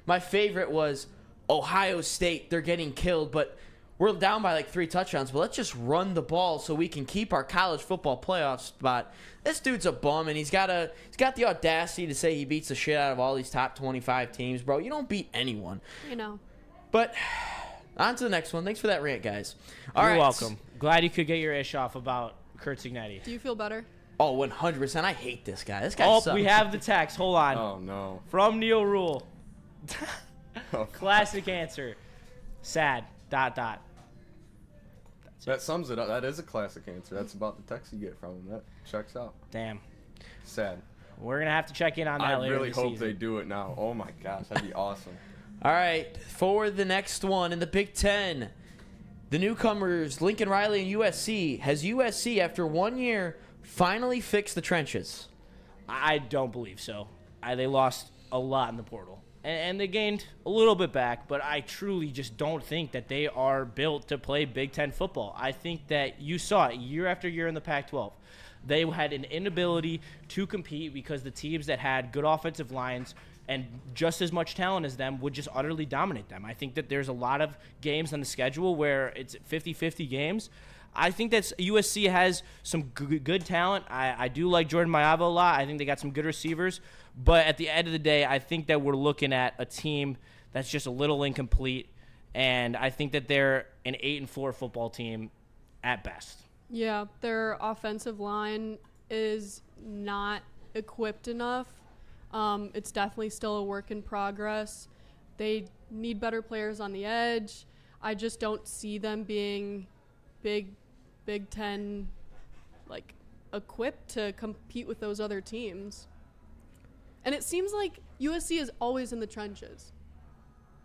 my favorite was Ohio State. They're getting killed, but we're down by like 3 touchdowns. But let's just run the ball so we can keep our college football playoff spot. This dude's a bum, and he's got the audacity to say he beats the shit out of all these top 25 teams, bro. You don't beat anyone. You know. But On to the next one. Thanks for that rant, guys. All You're right. welcome. Glad you could get your ish off about Kurt Signetti. Do you feel better? Oh, 100%. I hate this guy. This guy Oh, sucks. we have the text. Hold on. Oh no. From Neil Rule. Oh, Classic answer. Sad. ... that sums it up. That is a classic answer. That's about the text you get from him. That checks out. Damn. Sad. We're going to have to check in on that I later really this hope season. they do it now. Oh my gosh, that'd be awesome. All right. For the next one in the Big Ten, the newcomers, Lincoln Riley and USC. Has USC, after 1 year, finally fixed the trenches? I don't believe so. They lost a lot in the portal. And they gained a little bit back, but I truly just don't think that they are built to play Big Ten football. I think that you saw it year after year in the Pac-12. They had an inability to compete because the teams that had good offensive lines and just as much talent as them would just utterly dominate them. I think that there's a lot of games on the schedule where it's 50-50 games. I think that USC has some good talent. I do like Jordan Mailata a lot. I think they got some good receivers. But at the end of the day, I think that we're looking at a team that's just a little incomplete. And I think that they're an 8-4 football team at best. Yeah, their offensive line is not equipped enough. It's definitely still a work in progress. They need better players on the edge. I just don't see them being Big Ten, like, equipped to compete with those other teams. And it seems like USC is always in the trenches.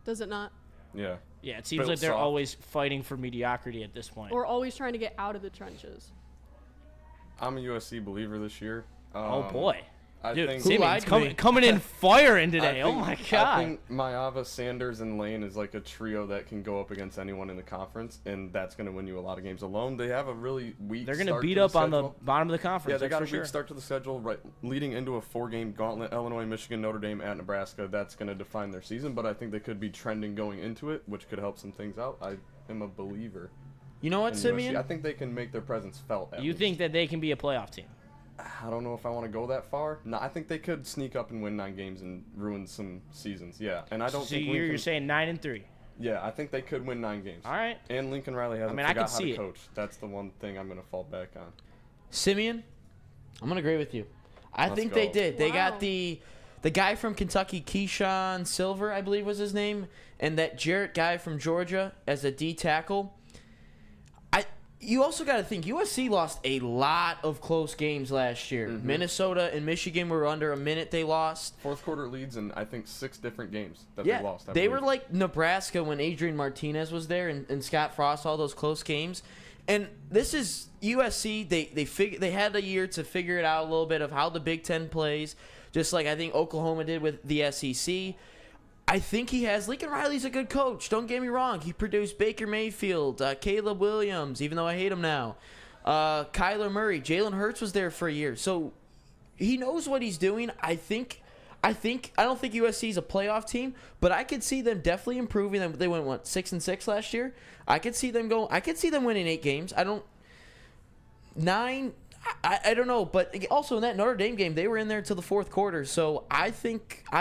Does it not? Yeah. Yeah, it seems Built like they're soft. always fighting for mediocrity at this point. Or always trying to get out of the trenches. I'm a USC believer this year. Oh, boy. I Dude, think Simmons coming in firing today. Oh, my I God. think Mailata, Sanders, and Lane is like a trio that can go up against anyone in the conference, and that's going to win you a lot of games alone. They have a really weak They're going to start beat the up on the schedule. bottom of the conference. Yeah, they got a that's for weak sure. start to the schedule, right, leading into a 4-game gauntlet: Illinois, Michigan, Notre Dame, at Nebraska. That's going to define their season, but I think they could be trending going into it, which could help some things out. I am a believer. You know what, in Simeon? USC. I think they can make their presence felt. You think that they can be a playoff team? I don't know if I want to go that far. No, I think they could sneak up and win 9 games and ruin some seasons. Yeah, and I don't So think you're Lincoln, saying 9-3. Yeah, I think they could win 9 games. All right. And Lincoln Riley hasn't I can forgot how see to it. coach. That's the one thing I'm going to fall back on. Simeon, I'm gonna agree with you. I Let's think go. they did. They Wow. got the guy from Kentucky, Keyshawn Silver, I believe was his name, and that Jarrett guy from Georgia as a D tackle. You also got to think USC lost a lot of close games last year. Mm-hmm. Minnesota and Michigan were under a minute they lost. Fourth quarter leads in, I think, 6 different games that Yeah, they lost. I they believe. were like Nebraska when Adrian Martinez was there and Scott Frost, all those close games. And this is USC. They had a year to figure it out a little bit of how the Big Ten plays, just like I think Oklahoma did with the SEC. I think he has. Lincoln Riley's a good coach. Don't get me wrong. He produced Baker Mayfield, Caleb Williams, even though I hate him now. Kyler Murray, Jalen Hurts was there for a year, so he knows what he's doing. I don't think USC is a playoff team, but I could see them definitely improving. They went 6-6 last year. I could see them winning 8 games. 9. I don't know, but also in that Notre Dame game, they were in there till the fourth quarter. So I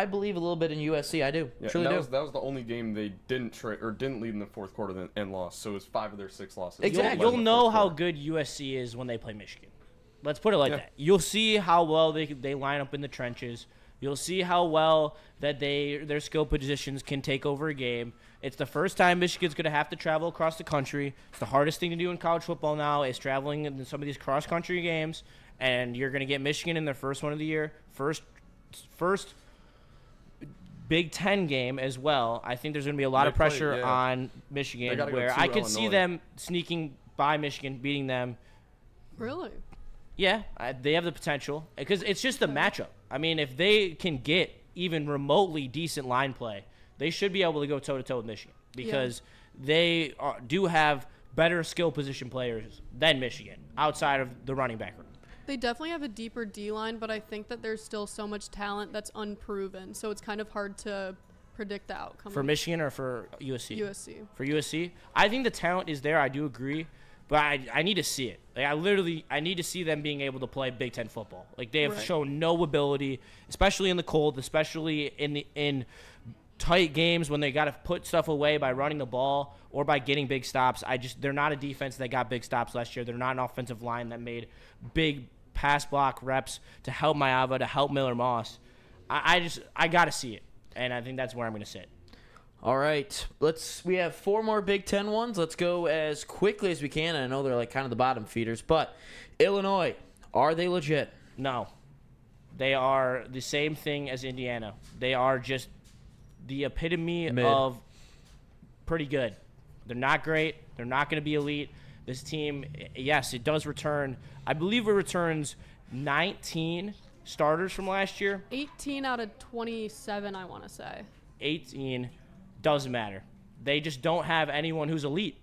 believe a little bit in USC. I do. Yeah, Truly that do. was the only game they didn't lead in the fourth quarter and lost. So it was 5 of their 6 losses. Exactly. You'll know how good USC is when they play Michigan. Let's put it like that. You'll see how well they line up in the trenches. You'll see how well that their skill positions can take over a game. It's the first time Michigan's going to have to travel across the country. It's the hardest thing to do in college football now is traveling in some of these cross-country games, and you're going to get Michigan in their first one of the year, first Big Ten game as well. I think there's going to be a lot of pressure on Michigan, where I could see them sneaking by Michigan, beating them. Really? Yeah, they have the potential because it's just the matchup. I mean, if they can get even remotely decent line play, they should be able to go toe-to-toe with Michigan because they do have better skill position players than Michigan outside of the running back room. They definitely have a deeper D-line, but I think that there's still so much talent that's unproven, so it's kind of hard to predict the outcome. For Michigan or for USC? USC. For USC? I think the talent is there. I do agree. But I need to see it. Like I need to see them being able to play Big Ten football. Like they have shown no ability, especially in the cold, especially in tight games when they got to put stuff away by running the ball or by getting big stops. They're not a defense that got big stops last year. They're not an offensive line that made big pass block reps to help Maava, to help Miller Moss. I got to see it, and I think that's where I'm going to sit. All right, we have 4 more Big Ten ones. Let's go as quickly as we can. I know they're like kind of the bottom feeders, but Illinois, are they legit? No. They are the same thing as Indiana. They are just the epitome of pretty good. They're not great. They're not going to be elite. This team, yes, it does return. I believe it returns 19 starters from last year. 18 out of 27, I want to say. 18. Doesn't matter. They just don't have anyone who's elite,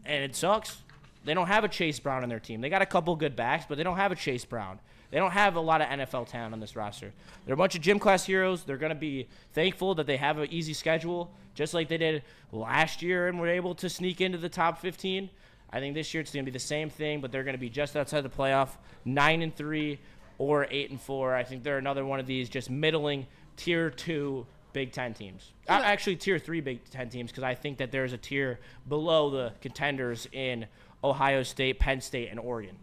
and it sucks. They don't have a Chase Brown on their team. They got a couple good backs, but they don't have a Chase Brown. They don't have a lot of NFL talent on this roster. They're a bunch of gym class heroes. They're going to be thankful that they have an easy schedule, just like they did last year and were able to sneak into the top 15. I think this year it's going to be the same thing, but they're going to be just outside the playoff, 9-3 or 8-4. I think they're another one of these just middling tier 2 Big Ten teams. Actually, tier 3 Big Ten teams, because I think that there's a tier below the contenders in Ohio State, Penn State, and Oregon.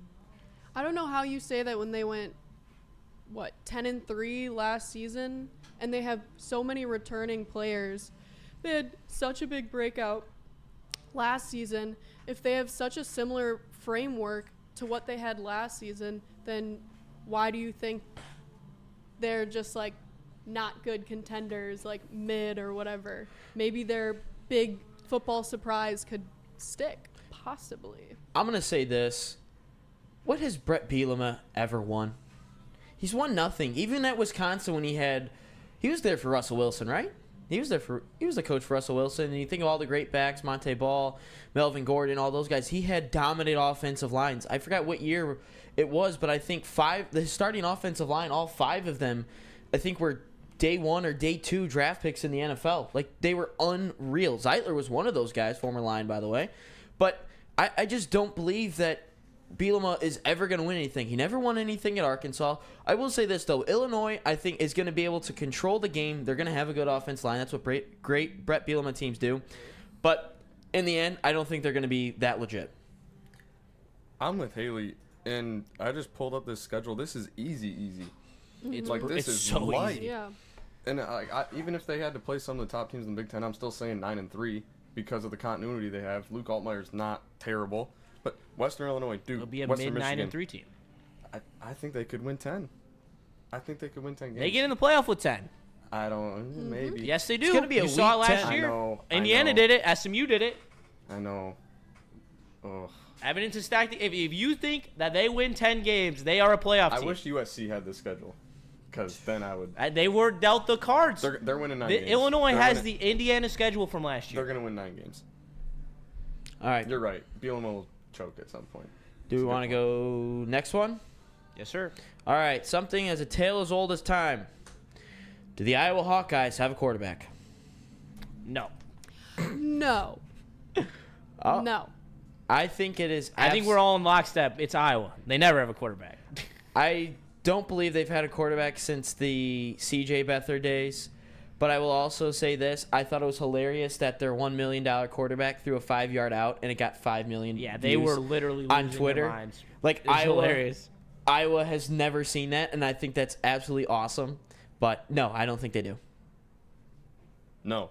I don't know how you say that when they went, 10-3 last season, and they have so many returning players. They had such a big breakout last season. If they have such a similar framework to what they had last season, then why do you think they're just like not good contenders, like mid or whatever? Maybe their big football surprise could stick, possibly. I'm going to say this. What has Brett Bielema ever won? He's won nothing. Even at Wisconsin when he was there for Russell Wilson, right? He was the coach for Russell Wilson, and you think of all the great backs, Monte Ball, Melvin Gordon, all those guys. He had dominant offensive lines. I forgot what year it was, but I think the starting offensive line, all 5 of them, I think were day 1 or day 2 draft picks in the NFL. Like, they were unreal. Zeitler was one of those guys, former line, by the way. But I just don't believe that Bielema is ever going to win anything. He never won anything at Arkansas. I will say this, though. Illinois, I think, is going to be able to control the game. They're going to have a good offense line. That's what great Brett Bielema teams do. But in the end, I don't think they're going to be that legit. I'm with Haley, and I just pulled up this schedule. This is easy. It's like this it's is so light. easy. Yeah. And even if they had to play some of the top teams in the Big Ten, I'm still saying 9-3 because of the continuity they have. Luke Altmaier's not terrible. But Western Illinois, Duke, It'll be a Western mid Michigan, 9-3 team. I think they could win 10. I think they could win 10 games. They get in the playoff with 10. I don't. Maybe. Yes, they do. It's gonna be a you saw it week last 10. year. I know. Indiana did it. SMU did it. I know. Ugh. Evidence is stacked. If you think that they win 10 games, they are a playoff team. I wish USC had this schedule, because then I would. They were dealt the cards. They're winning 9 games. Illinois has the Indiana schedule from last year. They're gonna win 9 games. All right. You're right. Bielema will choke at some point. Do we want to go next one? Yes, sir. All right. Something as a tale as old as time. Do the Iowa Hawkeyes have a quarterback? No. No. Oh, No. I think it is. I think we're all in lockstep. It's Iowa. They never have a quarterback. I don't believe they've had a quarterback since the C.J. Beathard days. But I will also say this. I thought it was hilarious that their $1 million quarterback threw a 5-yard out, and it got 5 million Yeah, they views were literally on losing Twitter. their minds. Like, It's hilarious. Iowa has never seen that, and I think that's absolutely awesome. But, no, I don't think they do. No.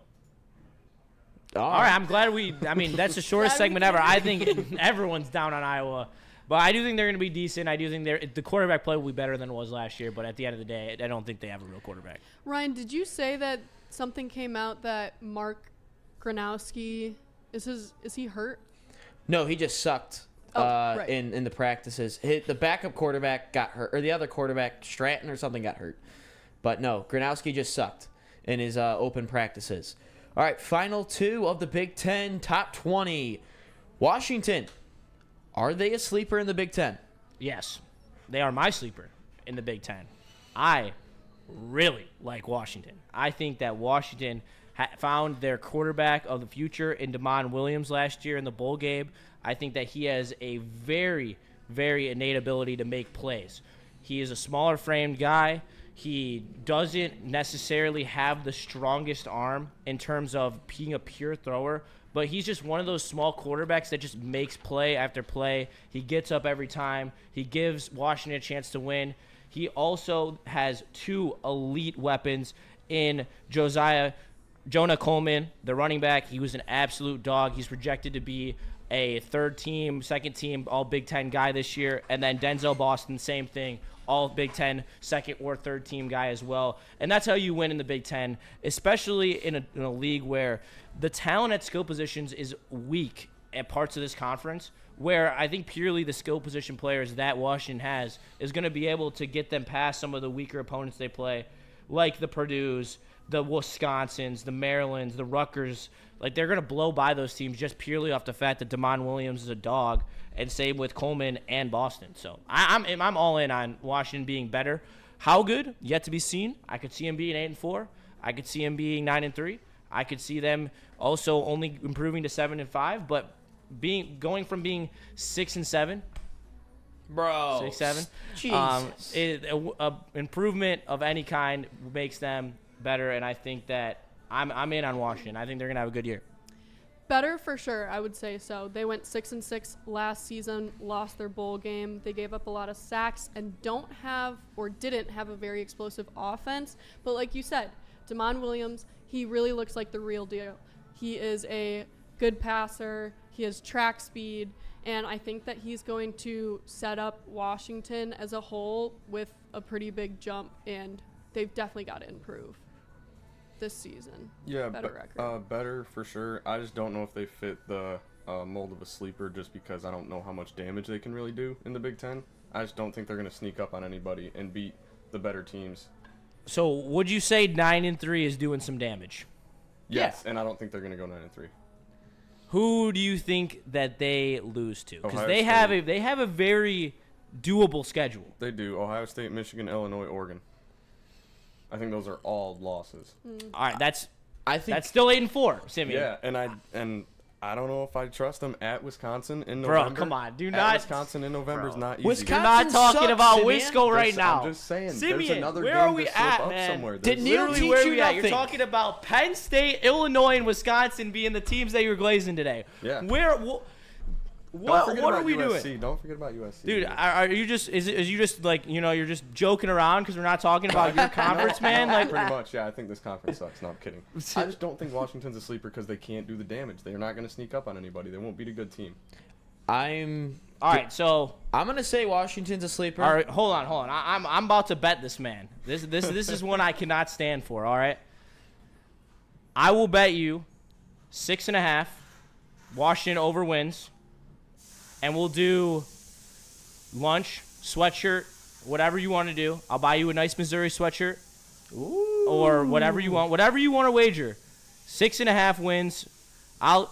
All right, I'm glad that's the shortest segment ever. I think everyone's down on Iowa. But I do think they're going to be decent. I do think the quarterback play will be better than it was last year. But at the end of the day, I don't think they have a real quarterback. Ryan, did you say that something came out that Mark Gronowski is he hurt? No, he just sucked Right. in the practices. The backup quarterback got hurt, or the other quarterback, Stratton or something, got hurt. But no, Gronowski just sucked in his open practices. All right, final 2 of the Big Ten top 20. Washington, are they a sleeper in the Big Ten? Yes, they are my sleeper in the Big Ten. I really like Washington. I think that Washington found their quarterback of the future in Damon Williams last year in the bowl game. I think that he has a very, very innate ability to make plays. He is a smaller framed guy. He doesn't necessarily have the strongest arm in terms of being a pure thrower, but he's just one of those small quarterbacks that just makes play after play. He gets up every time. He gives Washington a chance to win. He also has 2 elite weapons in Jonah Coleman, the running back. He was an absolute dog. He's projected to be a second team, all Big Ten guy this year. And then Denzel Boston, same thing, all Big Ten, second or third team guy as well. And that's how you win in the Big Ten, especially in a league where the talent at skill positions is weak at parts of this conference, where I think purely the skill position players that Washington has is going to be able to get them past some of the weaker opponents they play, like the Purdues, the Wisconsins, the Marylands, the Rutgers. Like, they're going to blow by those teams just purely off the fact that Damon Williams is a dog, and same with Coleman and Boston. So I'm all in on Washington being better. How good? Yet to be seen. I could see them being 8-4. I could see them being 9-3. I could see them also only improving to 7-5, but going from being 6-7, bro, 6-7, Jesus, improvement of any kind makes them better, and I think that I'm in on Washington. I think they're gonna have a good year. Better for sure, I would say so. They went 6-6 last season, lost their bowl game. They gave up a lot of sacks and didn't have a very explosive offense. But like you said, Damon Williams, he really looks like the real deal. He is a good passer. He has track speed. And I think that he's going to set up Washington as a whole with a pretty big jump. And they've definitely got to improve this season. Yeah, better record. Better for sure. I just don't know if they fit the mold of a sleeper, just because I don't know how much damage they can really do in the Big Ten. I just don't think they're going to sneak up on anybody and beat the better teams. So would you say 9-3 is doing some damage? Yes, and I don't think they're going to go 9-3. Who do you think that they lose to? Because Ohio they have a very doable schedule. They do. Ohio State, Michigan, Illinois, Oregon. I think those are all losses. All right, that's still 8-4, Simeon. Yeah, and I don't know if I trust them at Wisconsin in November. Bro, come on, do at not. Wisconsin in November is not easy. We're not talking sucks, about Simeon. Wisco right now. I'm just saying. Simeon, there's another where game are we to slip at, up man? somewhere. Did There's Neil Literally, teach where you we at? You're nothing? talking about Penn State, Illinois, and Wisconsin being the teams that you're glazing today. Yeah. What are we doing? Don't forget about USC. Dude, are you just is you just like, you're just joking around because we're not talking about your conference, man? Like, pretty much, yeah. I think this conference sucks. No, I'm kidding. I just don't think Washington's a sleeper because they can't do the damage. They're not going to sneak up on anybody. They won't beat a good team. all right. So I'm gonna say Washington's a sleeper. all right, hold on. I'm about to bet this man. This is one I cannot stand for. All right, I will bet you 6.5. Washington over wins. And we'll do lunch, sweatshirt, whatever you want to do. I'll buy you a nice Missouri sweatshirt. Ooh. Or whatever you want. Whatever you want to wager. 6.5 wins. I'll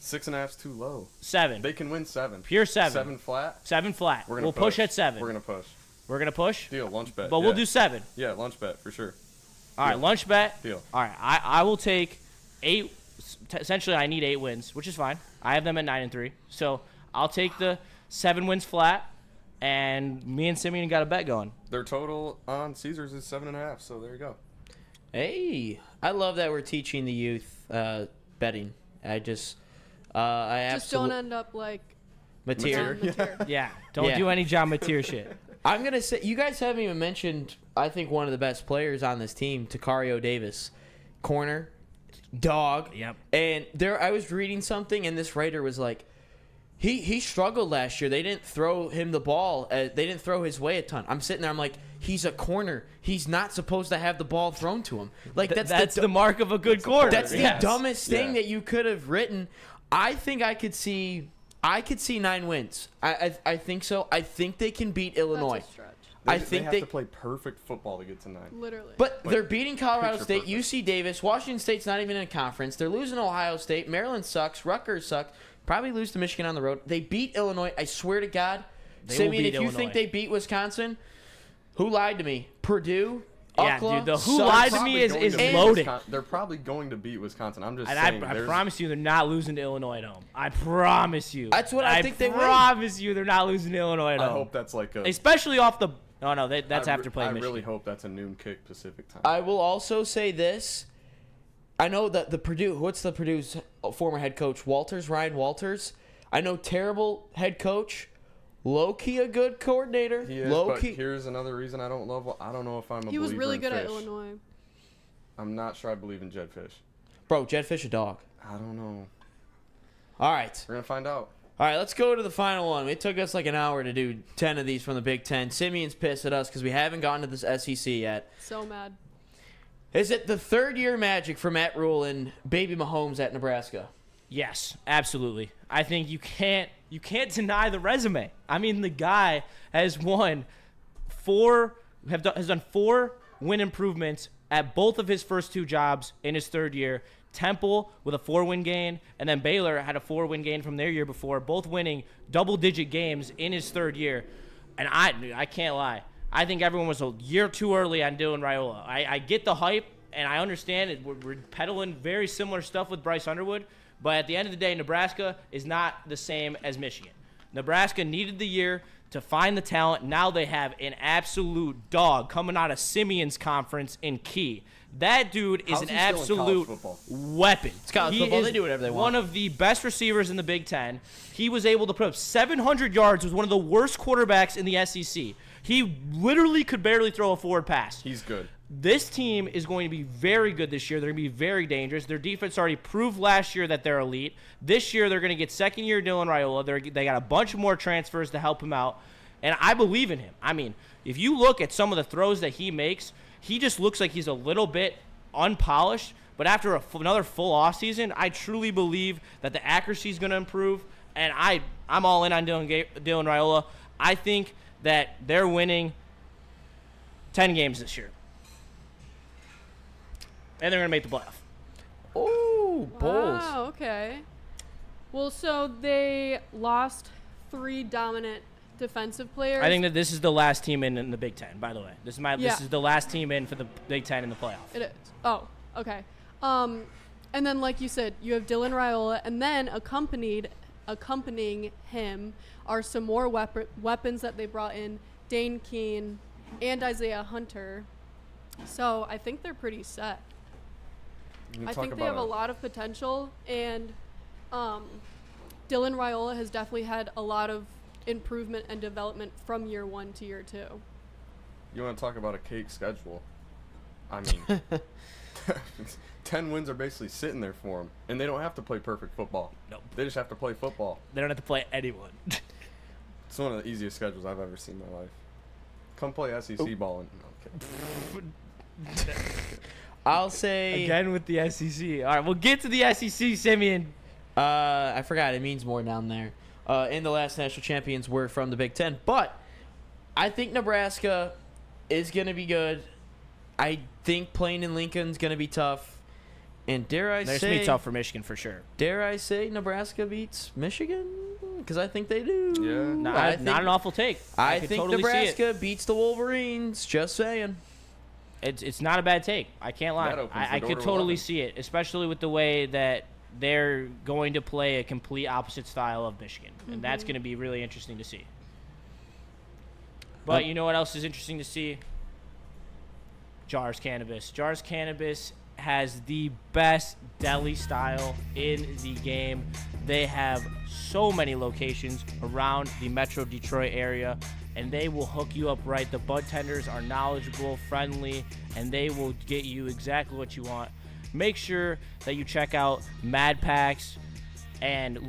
6.5's too low. 7. They can win 7. Pure 7. 7 flat. 7 flat. We'll push at 7. We're gonna push. We're gonna push. Deal. Lunch bet. But we'll do 7. Yeah, lunch bet for sure. All right, lunch bet. Deal. All right, I will take 8. Essentially, I need 8 wins, which is fine. I have them at 9-3, so I'll take the 7 wins flat, and me and Simeon got a bet going. Their total on Caesars is 7.5, so there you go. Hey, I love that we're teaching the youth betting. I Don't end up like Mateer. John Mateer. Yeah, don't do any John Mateer shit. I'm gonna say you guys haven't even mentioned. I think one of the best players on this team, Takario Davis, corner, dog. Yep. And I was reading something, and this writer was like, he struggled last year. They didn't throw him the ball. They didn't throw his way a ton. I'm sitting there. I'm like, he's a corner. He's not supposed to have the ball thrown to him. Like that's the mark of a good corner. That's the Yes. dumbest thing that you could have written. I think I could see 9 wins. I think so. I think they can beat Illinois. That's a stretch. They have to play perfect football to get to 9. Literally. But they're beating Colorado picture State, perfect. UC Davis, Washington State's not even in a conference. They're losing Ohio State. Maryland sucks. Rutgers sucks. Probably lose to Michigan on the road. They beat Illinois. I swear to God. They will Simeon, beat if you Illinois. think they beat Wisconsin, who lied to me? Purdue? Yeah, Ukla, dude, the who sucks. lied to me is Beat loaded. They're probably going to beat Wisconsin. I'm just And saying. I promise you they're not losing to Illinois at home. I promise you. That's what I think they will. I promise you they're not losing to Illinois at I home. hope that's like a. Especially off the No, that's after playing Michigan. I really hope that's a noon kick Pacific time. I will also say this. I know that the Purdue's former head coach, Ryan Walters. I know terrible head coach, low-key a good coordinator. He is, but here's another reason I don't love. I don't know if I'm a believer in Fish. He was really good at Illinois. I'm not sure I believe in Jed Fish. Bro, Jed Fish a dog. I don't know. All right. We're going to find out. All right, let's go to the final one. It took us like an hour to do 10 of these from the Big Ten. Simeon's pissed at us because we haven't gotten to this SEC yet. So mad. Is it the third-year magic for Matt Rule and Baby Mahomes at Nebraska? Yes, absolutely. I think you can't deny the resume. I mean, the guy has done 4 win improvements at both of his first 2 jobs in his third year. Temple with a 4-win gain, and then Baylor had a 4-win gain from their year before, both winning double-digit games in his third year. And I can't lie. I think everyone was a year too early on Dylan Raiola. I get the hype, and I understand it. We're peddling very similar stuff with Bryce Underwood, but at the end of the day, Nebraska is not the same as Michigan. Nebraska needed the year to find the talent. Now they have an absolute dog coming out of Simeon's conference in Key. That dude is an absolute weapon. It's college football. They do whatever they want. One of the best receivers in the Big Ten. He was able to put up 700 yards with one of the worst quarterbacks in the SEC. He literally could barely throw a forward pass. He's good. This team is going to be very good this year. They're going to be very dangerous. Their defense already proved last year that they're elite. This year, they're going to get second-year Dylan Raiola. They got a bunch more transfers to help him out, and I believe in him. I mean, if you look at some of the throws that he makes, he just looks like he's a little bit unpolished, but after another full offseason, I truly believe that the accuracy is going to improve, and I'm all in on Dylan Raiola. I think that they're winning 10 games this year. And they're going to make the playoff. Oh, bold. Wow, okay. Well, so they lost 3 dominant defensive players. I think that this is the last team in the Big Ten, by the way. This is the last team in for the Big Ten in the playoff. It is. Oh, okay. And then, like you said, you have Dylan Raiola, and then accompanying him are some more weapons that they brought in, Dane Keene and Isaiah Hunter. So I think they're pretty set. I think they have a lot of potential, and Dylan Raiola has definitely had a lot of improvement and development from year 1 to year 2. You want to talk about a cake schedule? I mean, 10 wins are basically sitting there for them, and they don't have to play perfect football. Nope. They just have to play football. They don't have to play anyone. It's one of the easiest schedules I've ever seen in my life. Come play SEC ball. Okay. I'll say again with the SEC. All right, we'll get to the SEC, Simeon. I forgot it means more down there. And the last national champions were from the Big Ten, but I think Nebraska is going to be good. I think playing in Lincoln's going to be tough. And dare I say, it's going to be tough for Michigan for sure. Dare I say Nebraska beats Michigan? Because I think they do. Yeah. Not an awful take. I think totally Nebraska beats the Wolverines. Just saying. It's not a bad take. I can't lie. I could totally see it, especially with the way that they're going to play a complete opposite style of Michigan. And that's going to be really interesting to see. But you know what else is interesting to see? Jars Cannabis. Jars Cannabis has the best deli style in the game. They have so many locations around the Metro Detroit area, and they will hook you up right. The bud tenders are knowledgeable, friendly, and they will get you exactly what you want. Make sure that you check out Mad Packs and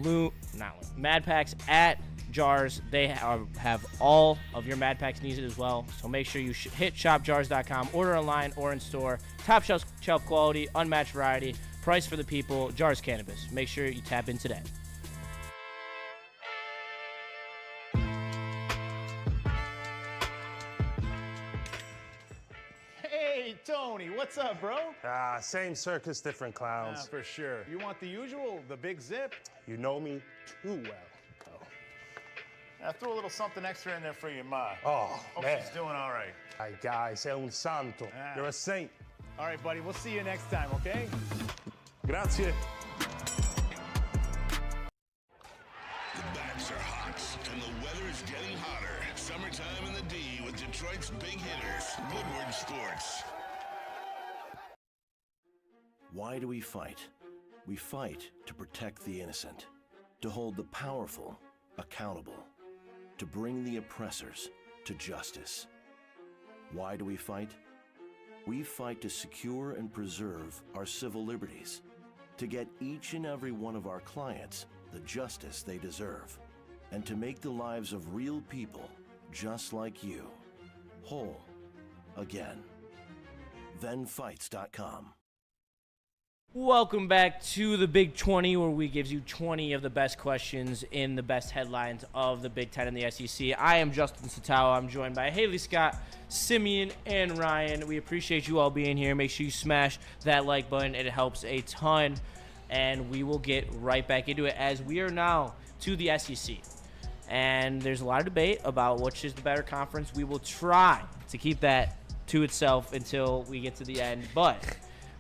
Mad Packs at Jars. They have all of your Mad Packs needed as well. So make sure you hit shopjars.com, order online or in store. Top shelf quality, unmatched variety, price for the people. Jars Cannabis. Make sure you tap in today. Hey, Tony, what's up, bro? Same circus, different clowns. For sure. You want the usual, the big zip? You know me too well. I threw a little something extra in there for your ma. Oh, Hope man. she's doing all right. Ay, guy, sei un santo. You're a saint. All right, buddy, we'll see you next time, okay? Grazie. The bats are hot, and the weather is getting hotter. Summertime in the D with Detroit's big hitters, Woodward Sports. Why do we fight? We fight to protect the innocent, to hold the powerful accountable, to bring the oppressors to justice. Why do we fight? We fight to secure and preserve our civil liberties, to get each and every one of our clients the justice they deserve, and to make the lives of real people just like you whole again. ThenFights.com. Welcome back to the Big 20, where we give you 20 of the best questions in the best headlines of the Big 10 and the SEC. I am Justin Satawa. I'm joined by Hailey Scott, Simeon, and Ryan. We appreciate you all being here. Make sure you smash that like button. It helps a ton. And we will get right back into it as we are now to the SEC. And there's a lot of debate about which is the better conference. We will try to keep that to itself until we get to the end. But,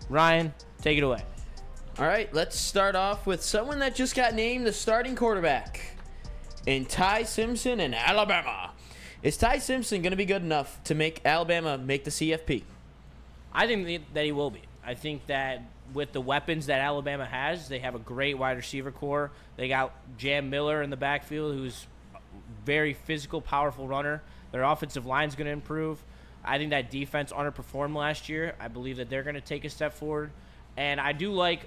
Ryan, take it away. All right, let's start off with someone that just got named the starting quarterback in Ty Simpson in Alabama. Is Ty Simpson going to be good enough to make Alabama make the CFP? I think that he will be. I think that with the weapons that Alabama has, they have a great wide receiver core. They got Jam Miller in the backfield, who's a very physical, powerful runner. Their offensive line's going to improve. I think that defense underperformed last year. I believe that they're going to take a step forward. And I do like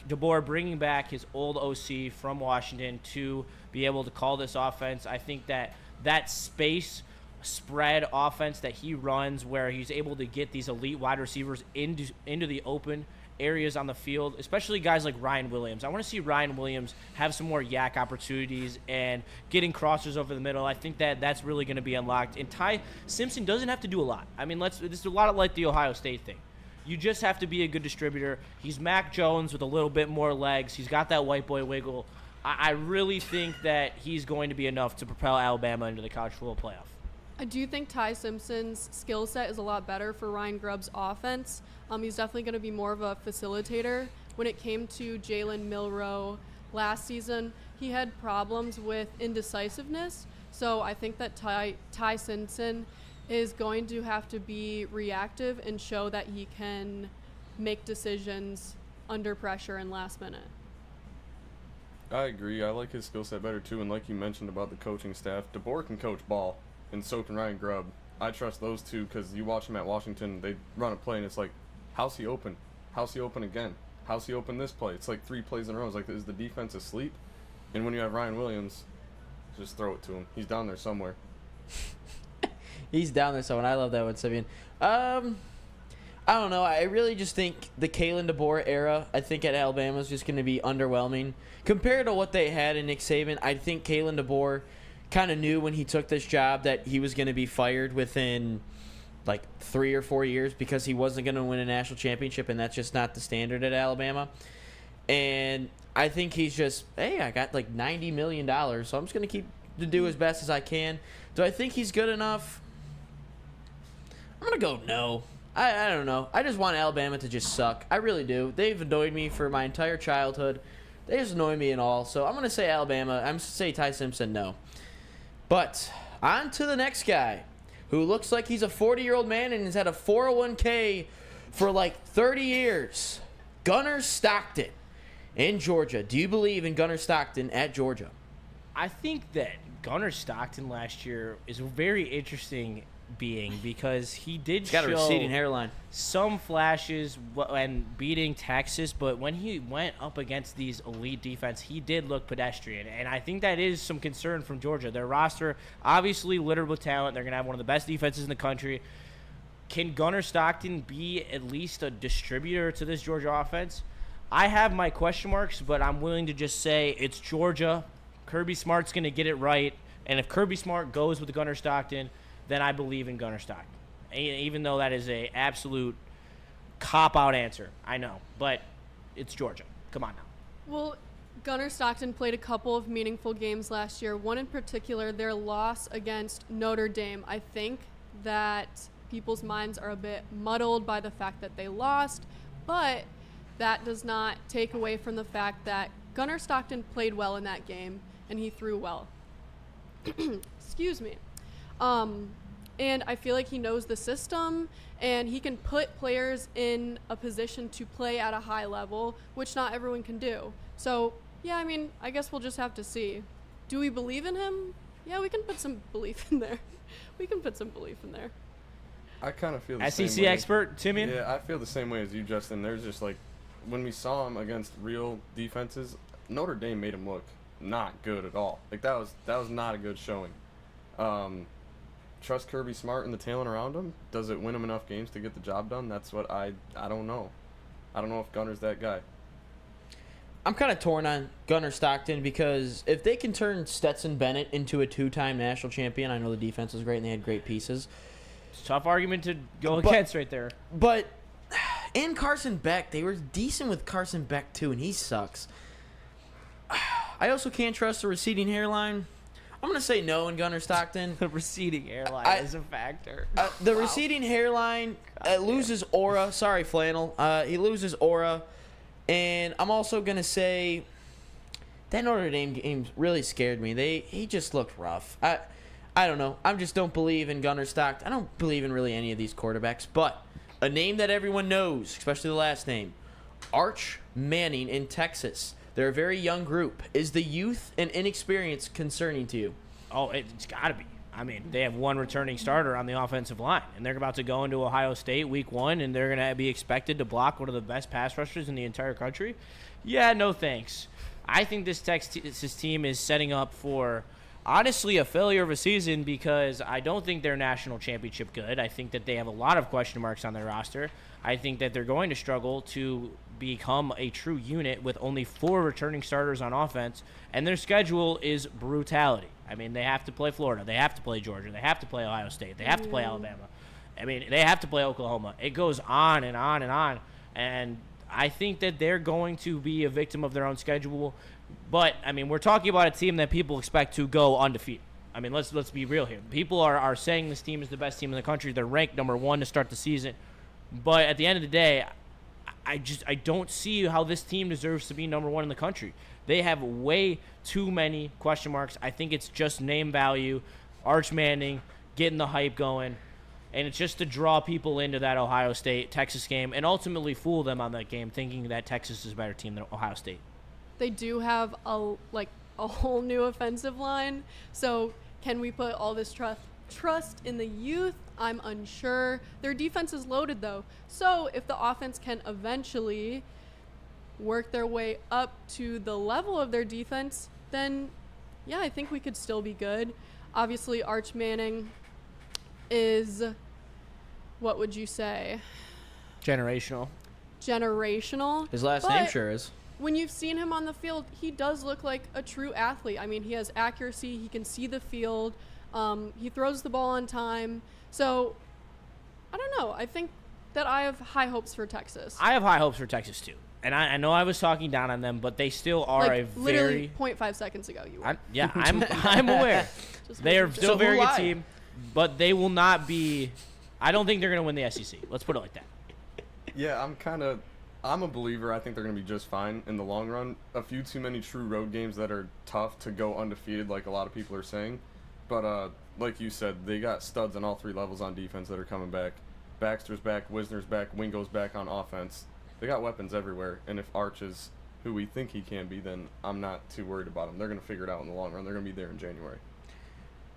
DeBoer bringing back his old OC from Washington to be able to call this offense. I think that space spread offense that he runs, where he's able to get these elite wide receivers into the open areas on the field, especially guys like Ryan Williams. I want to see Ryan Williams have some more yak opportunities and getting crossers over the middle. I think that that's really going to be unlocked. And Ty Simpson doesn't have to do a lot. I mean, this is a lot like the Ohio State thing. You just have to be a good distributor. He's Mac Jones with a little bit more legs. He's got that white boy wiggle. I really think that he's going to be enough to propel Alabama into the college football playoff. I do think Ty Simpson's skill set is a lot better for Ryan Grubb's offense. He's definitely going to be more of a facilitator. When it came to Jalen Milroe last season, he had problems with indecisiveness. So I think that Ty Simpson is going to have to be reactive and show that he can make decisions under pressure and last minute. I agree. I like his skill set better too, and like you mentioned about the coaching staff, DeBoer can coach ball, and so can Ryan Grubb. I trust those two because you watch them at Washington, they run a play and it's like, how's he open? How's he open again? How's he open this play? It's like 3 plays in a row. It's like, is the defense asleep? And when you have Ryan Williams, just throw it to him. He's down there somewhere. He's down there somewhere. I love that one, Simeon. I don't know. I really just think the Kalen DeBoer era, I think at Alabama is just going to be underwhelming. Compared to what they had in Nick Saban, I think Kalen DeBoer kind of knew when he took this job that he was going to be fired within like 3 or 4 years because he wasn't going to win a national championship, and that's just not the standard at Alabama. And I think he's just, hey, I got like $90 million, so I'm just going to keep to do as best as I can. Do I think he's good enough? I'm going to go no. I don't know. I just want Alabama to just suck. I really do. They've annoyed me for my entire childhood. They just annoy me and all. So I'm going to say Alabama. I'm going to say Ty Simpson no. But on to the next guy who looks like he's a 40-year-old man and has had a 401k for like 30 years. Gunnar Stockton in Georgia. Do you believe in Gunnar Stockton at Georgia? I think that Gunnar Stockton last year is a very interesting being because he did He's got a receding hairline. Some flashes when beating Texas, but when he went up against these elite defense, he did look pedestrian, and I think that is some concern from Georgia. Their roster obviously littered with talent. They're going to have one of the best defenses in the country. Can Gunnar Stockton be at least a distributor to this Georgia offense? I have my question marks, but I'm willing to just say it's Georgia. Kirby Smart's going to get it right, and if Kirby Smart goes with Gunnar Stockton, then I believe in Gunnar Stockton. Even though that is a absolute cop-out answer, I know, but it's Georgia. Come on now. Well, Gunnar Stockton played a couple of meaningful games last year. One in particular, their loss against Notre Dame. I think that people's minds are a bit muddled by the fact that they lost, but that does not take away from the fact that Gunnar Stockton played well in that game, and he threw well. Excuse me. And I feel like he knows the system, and he can put players in a position to play at a high level, which not everyone can do. So, yeah, I mean, I guess we'll just have to see. Do we believe in him? Yeah, we can put some belief in there. We can put some belief in there. I kind of feel the SEC same way. expert, Timian? Yeah, I feel the same way as you, Justin. There's just like, when we saw him against real defenses, Notre Dame made him look not good at all. Like, that was not a good showing. Trust Kirby Smart and the talent around him. Does it win him enough games to get the job done? That's what I don't know. I don't know if Gunner's that guy. I'm kind of torn on Gunner Stockton because if they can turn Stetson Bennett into a 2-time national champion, I know the defense was great and they had great pieces. It's a tough argument to go against right there. But, and Carson Beck, they were decent with Carson Beck too, and he sucks. I also can't trust the receding hairline. I'm going to say no in Gunner Stockton. The receding hairline is a factor. The receding hairline loses aura. Sorry, Flannel. He loses aura. And I'm also going to say that Notre Dame game really scared me. He just looked rough. I don't know. I just don't believe in Gunner Stockton. I don't believe in really any of these quarterbacks. But a name that everyone knows, especially the last name, Arch Manning in Texas. They're a very young group. Is the youth and inexperience concerning to you? Oh, it's got to be. I mean, they have one returning starter on the offensive line, and they're about to go into Ohio State week 1, and they're going to be expected to block one of the best pass rushers in the entire country. Yeah, no thanks. I think this Texas team is setting up for, honestly, a failure of a season because I don't think they're national championship good. I think that they have a lot of question marks on their roster. I think that they're going to struggle to become a true unit with only 4 returning starters on offense, and their schedule is brutality. I mean, they have to play Florida. They have to play Georgia. They have to play Ohio State. They have to play Alabama. I mean, they have to play Oklahoma. It goes on and on and on, and I think that they're going to be a victim of their own schedule. But, I mean, we're talking about a team that people expect to go undefeated. I mean, let's be real here. People are saying this team is the best team in the country. They're ranked number 1 to start the season. But at the end of the day, I don't see how this team deserves to be number 1 in the country. They have way too many question marks. I think it's just name value, Arch Manning, getting the hype going, and it's just to draw people into that Ohio State-Texas game and ultimately fool them on that game thinking that Texas is a better team than Ohio State. They do have a whole new offensive line, so can we put all this trust in the youth? I'm unsure. Their defense is loaded, though. So if the offense can eventually work their way up to the level of their defense, then, yeah, I think we could still be good. Obviously, Arch Manning is, what would you say? Generational. His last name sure is. When you've seen him on the field, he does look like a true athlete. I mean, he has accuracy. He can see the field. He throws the ball on time. So, I don't know. I think that I have high hopes for Texas. I have high hopes for Texas, too. And I know I was talking down on them, but they still are a literally 0.5 seconds ago you were. I'm aware. They are still a very good team, but they will not be – I don't think they're going to win the SEC. Let's put it like that. Yeah, I'm a believer. I think they're going to be just fine in the long run. A few too many true road games that are tough to go undefeated like a lot of people are saying. But like you said, they got studs on all 3 levels on defense that are coming back. Baxter's back, Wisner's back, Wingo's back on offense. They got weapons everywhere, and if Arch is who we think he can be, then I'm not too worried about him. They're going to figure it out in the long run. They're going to be there in January.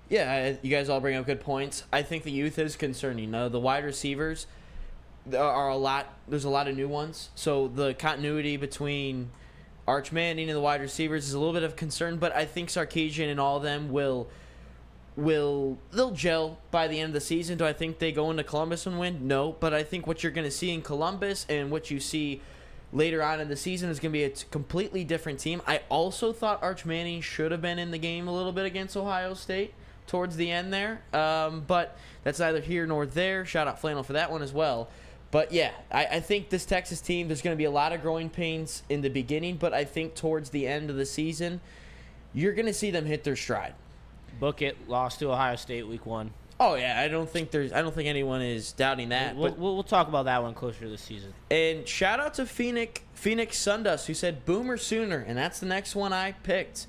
Yeah, you guys all bring up good points. I think the youth is concerning. The wide receivers are a lot. There's a lot of new ones, so the continuity between Arch Manning and the wide receivers is a little bit of concern. But I think Sarkisian and all of them they'll gel by the end of the season. Do I think they go into Columbus and win? No, but I think what you're going to see in Columbus and what you see later on in the season is going to be a completely different team. I also thought Arch Manning should have been in the game a little bit against Ohio State towards the end there, but that's neither here nor there. Shout out Flannel for that one as well. But yeah, I think this Texas team, there's going to be a lot of growing pains in the beginning, but I think towards the end of the season, you're going to see them hit their stride. Book it. Lost to Ohio State week 1. Oh yeah, I don't think anyone is doubting that. We'll talk about that one closer to the season. And shout out to Phoenix Sundust, who said Boomer Sooner, and that's the next one I picked.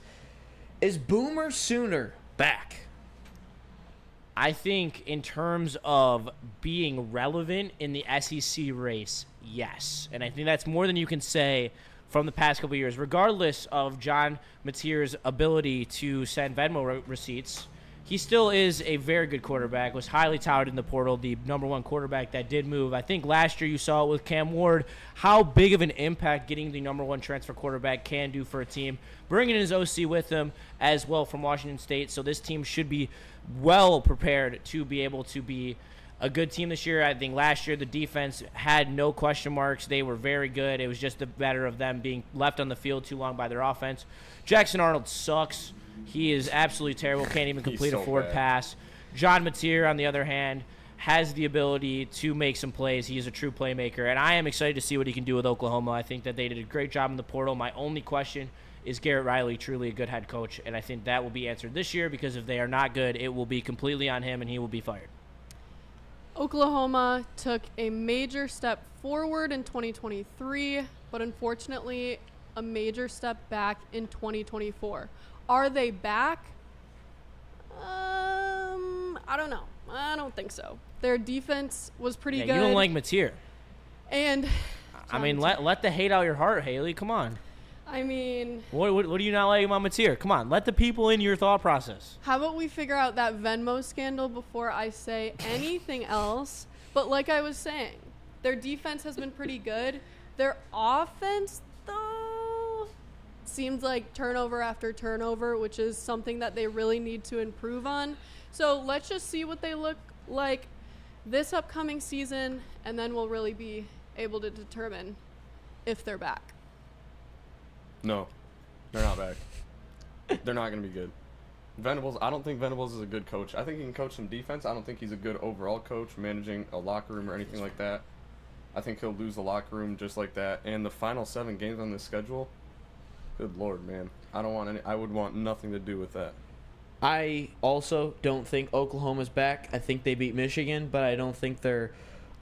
Is Boomer Sooner back? I think in terms of being relevant in the SEC race, yes. And I think that's more than you can say from the past couple of years, regardless of John Mateer's ability to send Venmo receipts. He still is a very good quarterback, was highly touted in the portal, the number one quarterback that did move. I think last year you saw it with Cam Ward, how big of an impact getting the number one transfer quarterback can do for a team. Bringing his OC with him as well from Washington State, so this team should be well prepared to be able to be a good team this year. I think last year the defense had no question marks. They were very good. It was just the better of them being left on the field too long by their offense. Jackson Arnold sucks. He is absolutely terrible. Can't even complete a forward pass. John Mateer, on the other hand, has the ability to make some plays. He is a true playmaker, and I am excited to see what he can do with Oklahoma. I think that they did a great job in the portal. My only question is Garrett Riley truly a good head coach, and I think that will be answered this year, because if they are not good, it will be completely on him, and he will be fired. Oklahoma took a major step forward in 2023, but unfortunately a major step back in 2024. Are they back? I don't know. I don't think so. Their defense was pretty good. You don't like Mateer. And I mean, let the hate out your heart, Haley. Come on. I mean, what do you not like about Mateer? Come on, let the people in your thought process. How about we figure out that Venmo scandal before I say anything else? But like I was saying, their defense has been pretty good. Their offense, though, seems like turnover after turnover, which is something that they really need to improve on. So let's just see what they look like this upcoming season, and then we'll really be able to determine if they're back. No, they're not back. They're not going to be good. Venables, I don't think Venables is a good coach. I think he can coach some defense. I don't think he's a good overall coach, managing a locker room or anything like that. I think he'll lose the locker room just like that. And the final 7 games on this schedule, good Lord, man. I would want nothing to do with that. I also don't think Oklahoma's back. I think they beat Michigan, but I don't think they're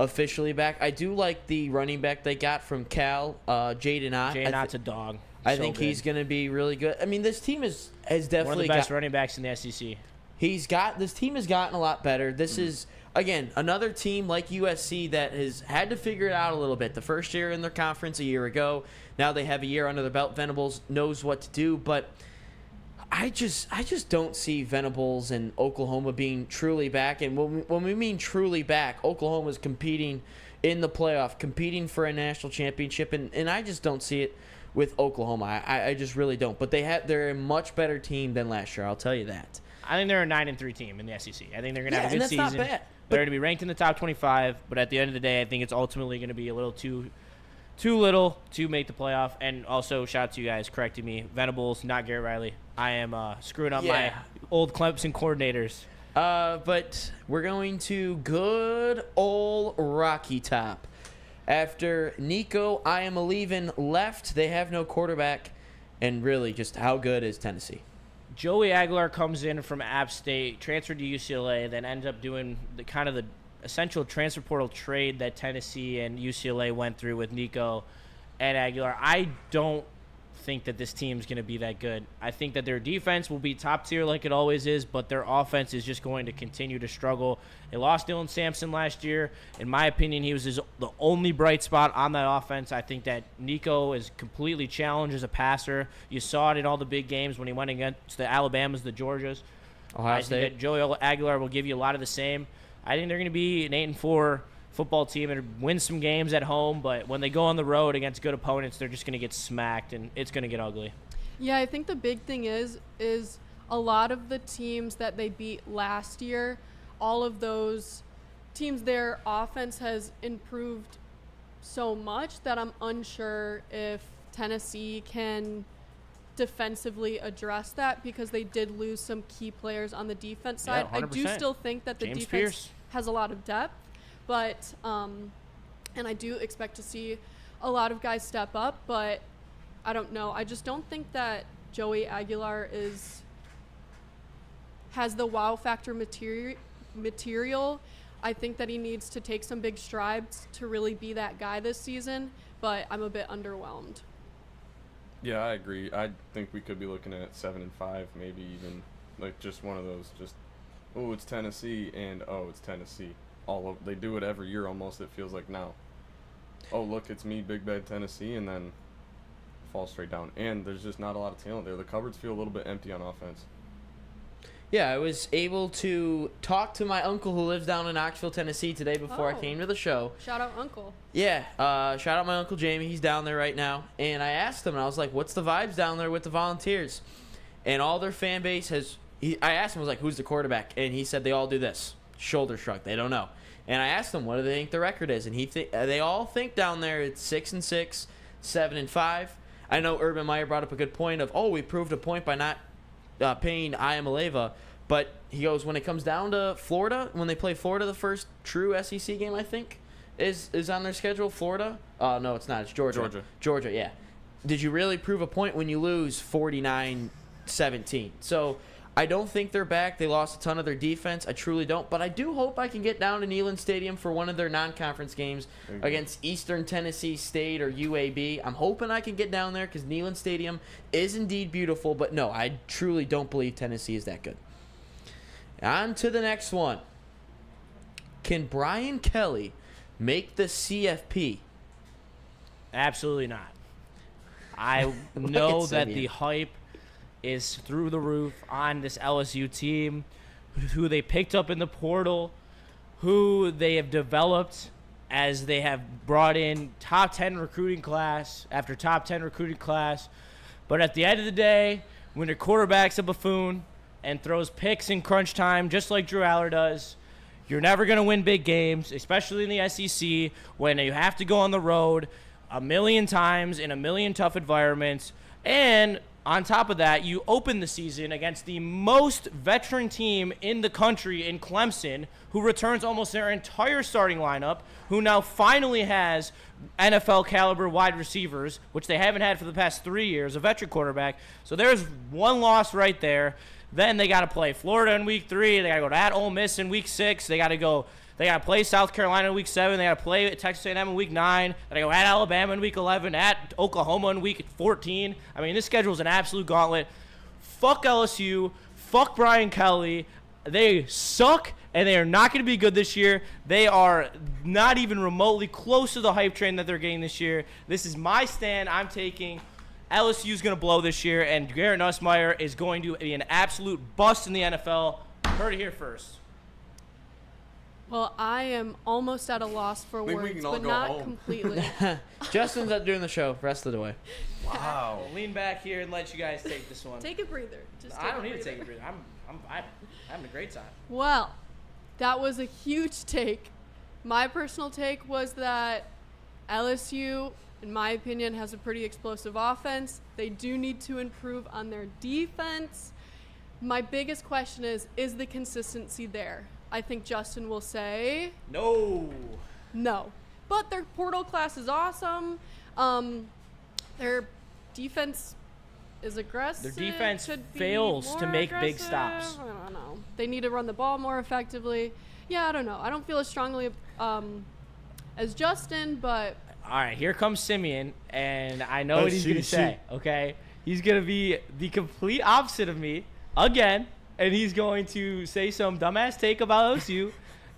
officially back. I do like the running back they got from Cal, Jaden Ott. Jaden Ott's a dog. I think he's going to be really good. I mean, this team has definitely one of the best running backs in the SEC. This team has gotten a lot better. This is, again, another team like USC that has had to figure it out a little bit. The first year in their conference a year ago. Now they have a year under their belt. Venables knows what to do, but I just don't see Venables and Oklahoma being truly back. And when we mean truly back, Oklahoma's competing in the playoff, competing for a national championship, and I just don't see it with Oklahoma. I just really don't. But they're a much better team than last year, I'll tell you that. I think they're a 9-3 team in the SEC. I think they're going to have a good season. Not bad. They're going to be ranked in the top 25, but at the end of the day, I think it's ultimately going to be a little too little to make the playoff. And also, shout out to you guys correcting me. Venables, not Garrett Riley. I am screwing up my old Clemson coordinators. But we're going to good old Rocky Top. After Nico Iamaleavin left, they have no quarterback. And really, just how good is Tennessee? Joey Aguilar comes in from App State, transferred to UCLA, then ends up doing the essential transfer portal trade that Tennessee and UCLA went through with Nico and Aguilar. I don't think that this team's going to be that good. I think that their defense will be top tier like it always is, but their offense is just going to continue to struggle. They lost Dylan Sampson last year. In my opinion, he was the only bright spot on that offense. I think that Nico is completely challenged as a passer. You saw it in all the big games when he went against the Alabamas, the Georgias. Ohio State. I think that Joey Aguilar will give you a lot of the same. I think they're going to be an 8-4 football team and win some games at home, but when they go on the road against good opponents, they're just going to get smacked, and it's going to get ugly. Yeah, I think the big thing is a lot of the teams that they beat last year, all of those teams, their offense has improved so much that I'm unsure if Tennessee can defensively address that, because they did lose some key players on the defense side. Yeah, I do still think that the James defense Pierce has a lot of depth, but and I do expect to see a lot of guys step up, but I don't know. I just don't think that Joey Aguilar has the wow factor material. I think that he needs to take some big strides to really be that guy this season, but I'm a bit underwhelmed. Yeah, I agree. I think we could be looking at 7-5, maybe even like just one of those. Just oh, it's Tennessee, and oh, it's Tennessee. They do it every year almost, it feels like now. Oh, look, it's me, Big Bad Tennessee, and then fall straight down. And there's just not a lot of talent there. The cupboards feel a little bit empty on offense. Yeah, I was able to talk to my uncle who lives down in Knoxville, Tennessee today before I Oh. came to the show. Shout out Uncle. Yeah, shout out my Uncle Jamie. He's down there right now. And I asked him, and I was like, what's the vibes down there with the Volunteers? And all their fan base has – I asked him, I was like, who's the quarterback? And he said they all do this. Shoulder shrug. They don't know. And I asked them, what do they think the record is? And they all think down there it's 6-6, 7-5. I know Urban Meyer brought up a good point of, we proved a point by not paying Iamaleava. But he goes, when it comes down to Florida, when they play Florida, the first true SEC game, I think, is on their schedule. Florida? No, it's not. It's Georgia. Georgia, yeah. Did you really prove a point when you lose 49-17? So I don't think they're back. They lost a ton of their defense. I truly don't. But I do hope I can get down to Neyland Stadium for one of their non-conference games against Eastern Tennessee State or UAB. I'm hoping I can get down there because Neyland Stadium is indeed beautiful. But no, I truly don't believe Tennessee is that good. On to the next one. Can Brian Kelly make the CFP? Absolutely not. I know that the hype is through the roof on this LSU team, who they picked up in the portal, who they have developed as they have brought in top 10 recruiting class after top 10 recruiting class. But at the end of the day, when your quarterback's a buffoon and throws picks in crunch time just like Drew Aller does, you're never going to win big games, especially in the SEC when you have to go on the road a million times in a million tough environments. And on top of that, you open the season against the most veteran team in the country in Clemson, who returns almost their entire starting lineup, who now finally has NFL caliber wide receivers, which they haven't had for the past 3 years, a veteran quarterback. So there's one loss right there. Then they got to play Florida in week 3. They got to go to at Ole Miss in week 6. They got to play South Carolina in week 7. They got to play Texas A&M in week 9. They got to go at Alabama in week 11, at Oklahoma in week 14. I mean, this schedule is an absolute gauntlet. Fuck LSU. Fuck Brian Kelly. They suck, and they are not going to be good this year. They are not even remotely close to the hype train that they're getting this year. This is my stand. I'm taking LSU is going to blow this year, and Garrett Nussmeier is going to be an absolute bust in the NFL. Heard it here first. Well, I am almost at a loss for Maybe we words, can all but go not home. completely. Justin's up doing the show. Rest of the way. Wow. I'll lean back here and let you guys take this one. Take a breather. Just I don't need to take a breather. I'm having a great time. Well, that was a huge take. My personal take was that LSU, in my opinion, has a pretty explosive offense. They do need to improve on their defense. My biggest question is the consistency there? I think Justin will say No. But their portal class is awesome. Their defense is aggressive. Their defense could be fails more to make big aggressive. stops. I don't know. They need to run the ball more effectively. Yeah, I don't know. I don't feel as strongly as Justin, but All right, here comes Simeon, and I know what he's going to say, okay? He's going to be the complete opposite of me again, and he's going to say some dumbass take about OSU,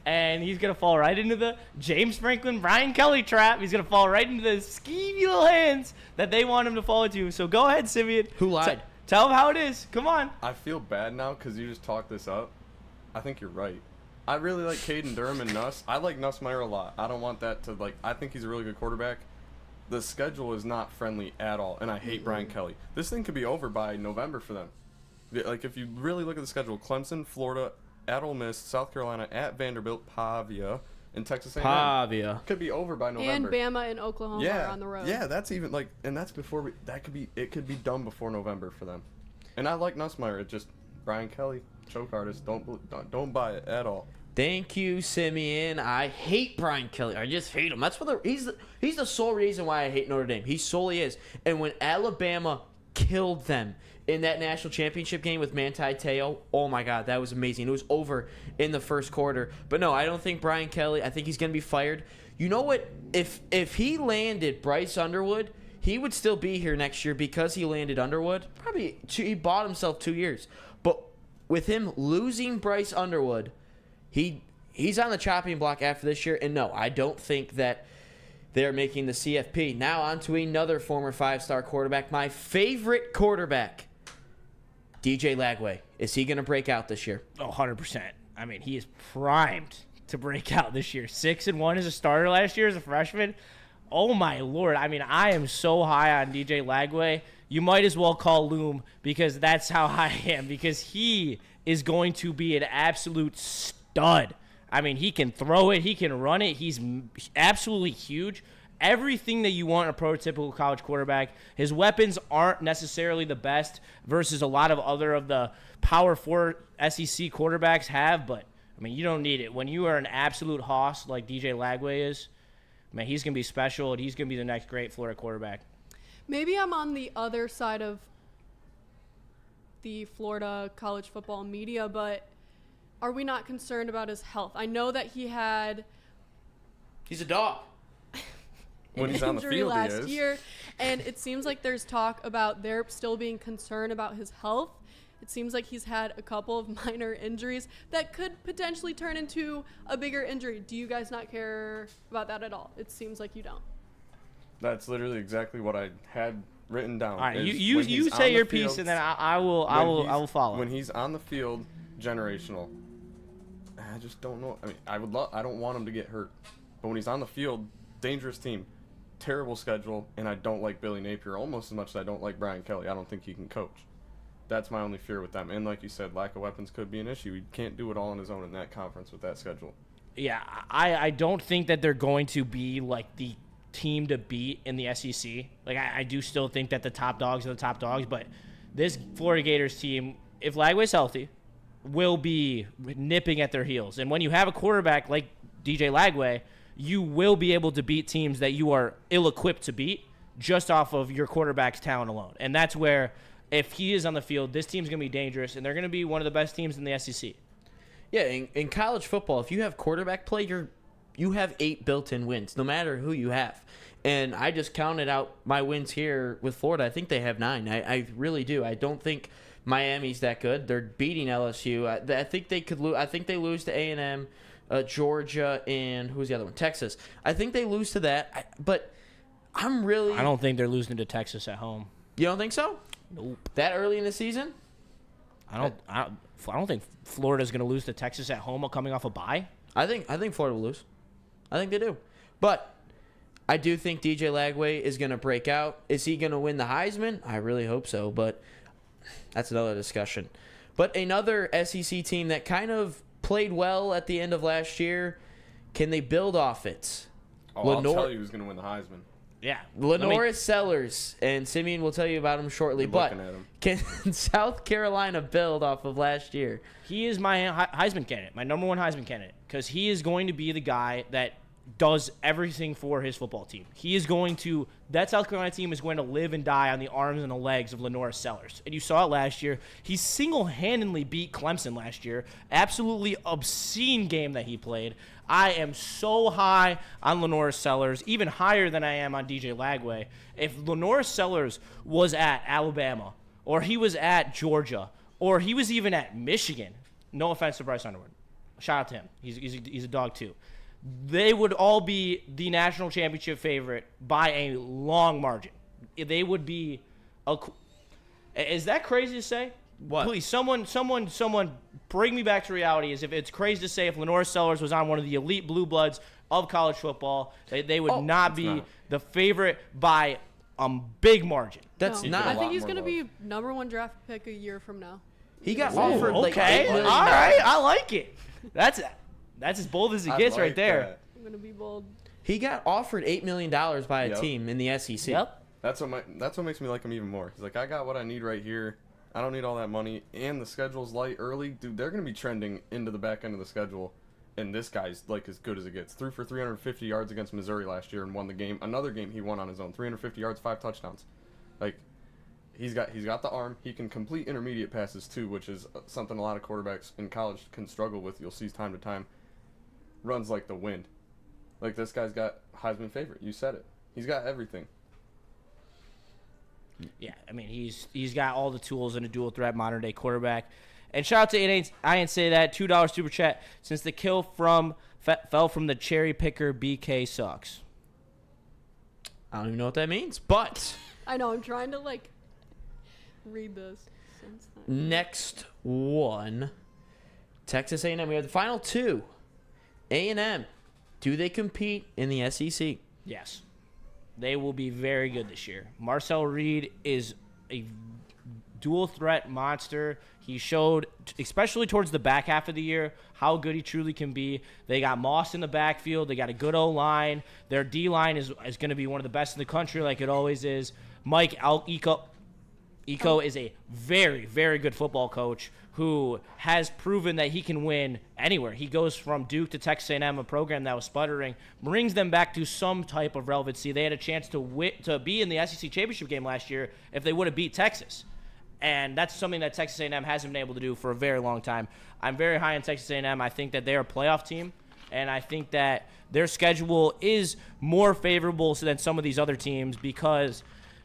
and he's going to fall right into the James Franklin, Brian Kelly trap. He's going to fall right into the skeevy little hands that they want him to fall into. So go ahead, Simeon. Who lied? Tell him how it is. Come on. I feel bad now because you just talked this up. I think you're right. I really like Caden Durham and Nuss. I like Nussmeier a lot. I don't want that to, I think he's a really good quarterback. The schedule is not friendly at all, and I hate Brian Kelly. This thing could be over by November for them. If you really look at the schedule, Clemson, Florida, at Ole Miss, South Carolina, at Vanderbilt, Pavia, and Texas A&M. Pavia. Could be over by and November. Bama and Oklahoma are on the road. Yeah, that's even, and that's before it could be done before November for them. And I like Nussmeier. It just, Brian Kelly, choke artist, don't buy it at all. Thank you, Simeon. I hate Brian Kelly. I just hate him. That's what he's the sole reason why I hate Notre Dame. He solely is. And when Alabama killed them in that national championship game with Manti Te'o, oh my God, that was amazing. It was over in the first quarter. But no, I don't think Brian Kelly. I think he's gonna be fired. You know what? If he landed Bryce Underwood, he would still be here next year because he landed Underwood. Probably he bought himself 2 years. But with him losing Bryce Underwood, he's on the chopping block after this year. And no, I don't think that they're making the CFP. Now on to another former 5-star quarterback, my favorite quarterback, DJ Lagway. Is he going to break out this year? Oh, 100%. I mean, he is primed to break out this year. 6-1 as a starter last year as a freshman. Oh, my Lord. I mean, I am so high on DJ Lagway. You might as well call Loom because that's how high I am, because he is going to be an absolute stud. I mean, he can throw it. He can run it. He's absolutely huge. Everything that you want in a prototypical college quarterback. His weapons aren't necessarily the best versus a lot of other of the Power 4 SEC quarterbacks have, but, I mean, you don't need it. When you are an absolute hoss like DJ Lagway is, man, he's going to be special, and he's going to be the next great Florida quarterback. Maybe I'm on the other side of the Florida college football media, but are we not concerned about his health? I know that he had He's a dog. When he's on the field, he last is. year, and it seems like there's talk about there still being concern about his health. It seems like he's had a couple of minor injuries that could potentially turn into a bigger injury. Do you guys not care about that at all? It seems like you don't. That's literally exactly what I had written down. All right, is you when he's say on your the piece, field- and then I will follow. When he's on the field, generational. I just don't know. I mean, I don't want him to get hurt, but when he's on the field, dangerous team, terrible schedule, and I don't like Billy Napier almost as much as I don't like Brian Kelly. I don't think he can coach. That's my only fear with them. And like you said, lack of weapons could be an issue. He can't do it all on his own in that conference with that schedule. Yeah, I don't think that they're going to be like the team to beat in the SEC. Like, I do still think that the top dogs are the top dogs, but this Florida Gators team, if Lagway's healthy, will be nipping at their heels. And when you have a quarterback like DJ Lagway, you will be able to beat teams that you are ill-equipped to beat just off of your quarterback's talent alone. And that's where, if he is on the field, this team's going to be dangerous, and they're going to be one of the best teams in the SEC. Yeah, in college football, if you have quarterback play, you have 8 built-in wins, no matter who you have. And I just counted out my wins here with Florida. I think they have 9. I really do. I don't think Miami's that good. They're beating LSU. I think they could lose. I think they lose to A&M, Georgia, and who's the other one? Texas. I think they lose to that. But I don't think they're losing to Texas at home. You don't think so? Nope. That early in the season? I don't think Florida's going to lose to Texas at home coming off a bye. I think Florida will lose. I think they do. But I do think DJ Lagway is going to break out. Is he going to win the Heisman? I really hope so, but that's another discussion. But another SEC team that kind of played well at the end of last year, can they build off it? Oh, I'll tell you who's going to win the Heisman. Yeah. Lenore Sellers, and Simeon will tell you about him shortly. But can South Carolina build off of last year? He is my Heisman candidate, my number one Heisman candidate, because he is going to be the guy that does everything for his football team. He is going to – that South Carolina team is going to live and die on the arms and the legs of Lenore Sellers. And you saw it last year. He single-handedly beat Clemson last year. Absolutely obscene game that he played. I am so high on Lenore Sellers, even higher than I am on DJ Lagway. If Lenore Sellers was at Alabama, or he was at Georgia, or he was even at Michigan, no offense to Bryce Underwood. Shout out to him. He's a dog too. They would all be the national championship favorite by a long margin. They would be is that crazy to say? What? Please, someone bring me back to reality. As if it's crazy to say if Lenore Sellers was on one of the elite blue bloods of college football, they would not be the favorite by a big margin. That's not. I think he's going to be number 1 draft pick a year from now. He got offered like okay. $8 million. All right, I like it. That's as bold as it gets right there. That. I'm going to be bold. He got offered $8 million by a team in the SEC. Yep. That's what makes me like him even more. He's like, I got what I need right here. I don't need all that money, and the schedule's light early. Dude, they're going to be trending into the back end of the schedule, and this guy's like as good as it gets. Threw for 350 yards against Missouri last year and won the game. Another game he won on his own. 350 yards, 5 touchdowns. Like, he's got the arm. He can complete intermediate passes too, which is something a lot of quarterbacks in college can struggle with. You'll see time to time. Runs like the wind. Like, this guy's got Heisman favorite. You said it. He's got everything. Yeah, I mean, he's got all the tools in a dual threat modern day quarterback. And shout out to I Ain't Say That, $2 super chat. Since the kill fell from the cherry picker, BK sucks. I don't even know what that means, but I know. I'm trying to read this. Next one, Texas A&M. We have the final two. A&M, do they compete in the SEC? Yes. They will be very good this year. Marcel Reed is a dual threat monster. He showed, especially towards the back half of the year, how good he truly can be. They got Moss in the backfield. They got a good O-line. Their D-line is going to be one of the best in the country like it always is. Mike Eco is a very, very good football coach who has proven that he can win anywhere. He goes from Duke to Texas A&M, a program that was sputtering, brings them back to some type of relevancy. They had a chance to be in the SEC championship game last year if they would have beat Texas. And that's something that Texas A&M hasn't been able to do for a very long time. I'm very high on Texas A&M. I think that they're a playoff team, and I think that their schedule is more favorable than some of these other teams because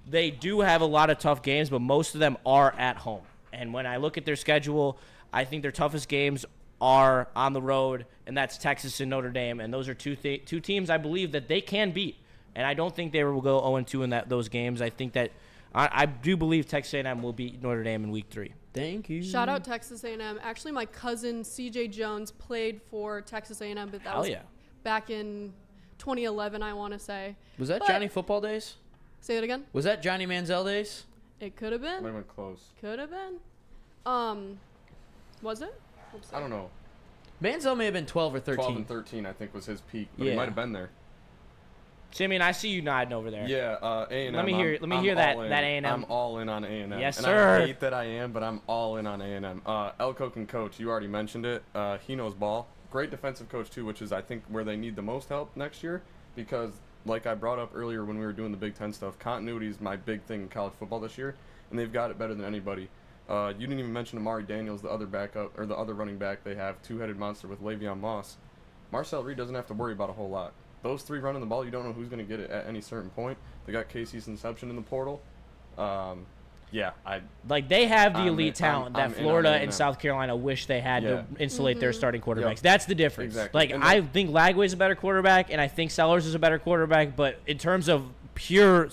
they do have a lot of tough games, but most of them are at home. And when I look at their schedule, I think their toughest games are on the road, and that's Texas and Notre Dame. And those are two teams I believe that they can beat. And I don't think they will go 0-2 in those games. I think that I do believe Texas A&M will beat Notre Dame in Week 3. Thank you. Shout out Texas A&M. Actually, my cousin C.J. Jones played for Texas A&M, but that was back in 2011, I want to say. Was that Johnny Football days? Say it again. Was that Johnny Manziel days? It could have been. Might have been close. Could have been. Was it? I don't know. Manziel may have been 12 or 13. 12 and 13, I think, was his peak. But Yeah. he might have been there. Simeon, I see you nodding over there. Yeah, A&M. Let me hear that A&M. I'm all in on A&M. Yes, and sir. I hate that I am, but I'm all in on A&M. Elko can coach. You already mentioned it. He knows ball. Great defensive coach, too, which is, I think, where they need the most help next year because, like I brought up earlier when we were doing the Big Ten stuff, continuity is my big thing in college football this year, and they've got it better than anybody. You didn't even mention Amari Daniels, the other backup or the other running back they have, two-headed monster with Le'Veon Moss. Marcel Reed doesn't have to worry about a whole lot. Those three running the ball, you don't know who's going to get it at any certain point. They got Casey's Inception in the portal. They have the elite talent that Florida and South Carolina wish they had to insulate their starting quarterbacks. Yep. That's the difference. Exactly. I think Lagway's a better quarterback, and I think Sellers is a better quarterback. But in terms of pure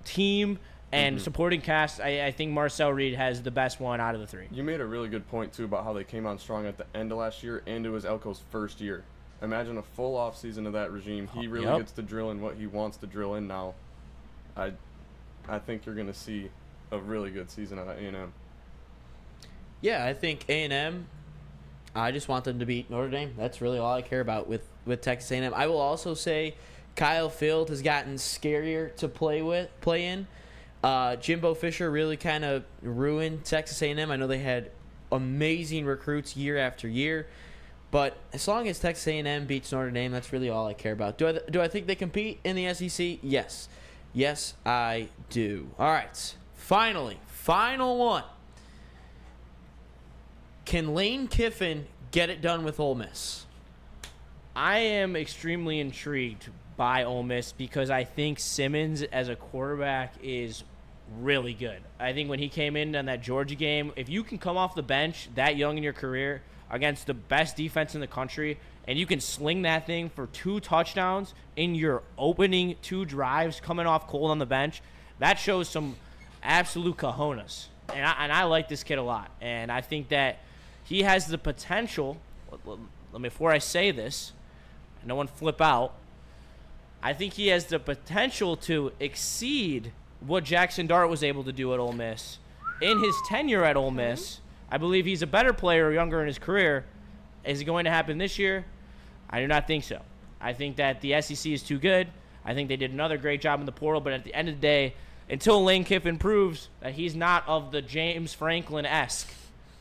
team and supporting cast, I think Marcel Reed has the best one out of the three. You made a really good point, too, about how they came on strong at the end of last year, and it was Elko's first year. Imagine a full off season of that regime. He really gets to drill in what he wants to drill in now. I think you're going to see a really good season out of A&M. Yeah, I think A&M, I just want them to beat Notre Dame. That's really all I care about with Texas A&M. I will also say Kyle Field has gotten scarier to play in. Jimbo Fisher really kind of ruined Texas A&M. I know they had amazing recruits year after year. But as long as Texas A&M beats Notre Dame, that's really all I care about. Do I think they compete in the SEC? Yes. Yes, I do. All right. Finally, final one. Can Lane Kiffin get it done with Ole Miss? I am extremely intrigued by Ole Miss because I think Simmons as a quarterback is really good. I think when he came in on that Georgia game, if you can come off the bench that young in your career against the best defense in the country, and you can sling that thing for 2 touchdowns in your opening 2 drives coming off cold on the bench, that shows some absolute cojones. And I like this kid a lot. And I think that he has the potential, before I say this, no one flip out, I think he has the potential to exceed what Jackson Dart was able to do at Ole Miss in his tenure at Ole Miss. I believe he's a better player younger in his career. Is it going to happen this year? I do not think so. I think that the SEC is too good. I think they did another great job in the portal, but at the end of the day, until Lane Kiffin proves that he's not of the James Franklin-esque,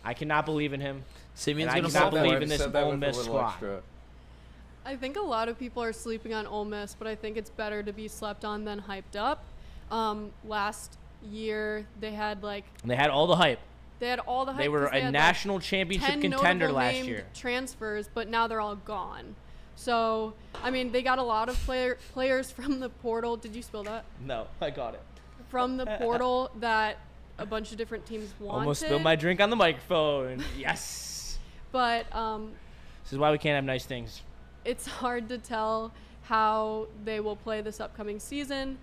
I cannot believe in him. Simeon's I going to cannot fall believe in this Ole Miss squad. I think a lot of people are sleeping on Ole Miss, but I think it's better to be slept on than hyped up. Last year, they had all the hype. They had all the hype. They were a national championship contender last year. Transfers, but now they're all gone. So, I mean, they got a lot of players from the portal. Did you spill that? No, I got it. From the portal that a bunch of different teams want Almost it. spilled my drink on the microphone. Yes. But This is why we can't have nice things. it's hard to tell how they will play this upcoming season.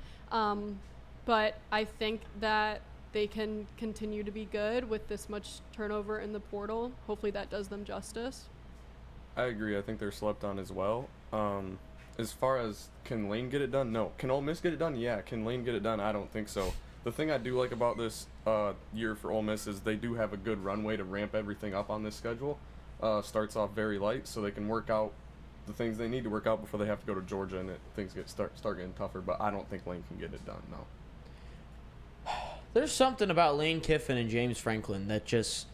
But I think that they can continue to be good with this much turnover in the portal. Hopefully that does them justice. I agree. I think they're slept on as well. As far as can Lane get it done? No. Can Ole Miss get it done? Yeah. Can Lane get it done? I don't think so. The thing I do like about this year for Ole Miss is they do have a good runway to ramp everything up on this schedule. Starts off very light, so they can work out the things they need to work out before they have to go to Georgia and things start getting tougher. But I don't think Lane can get it done. No. There's something about Lane Kiffin and James Franklin that just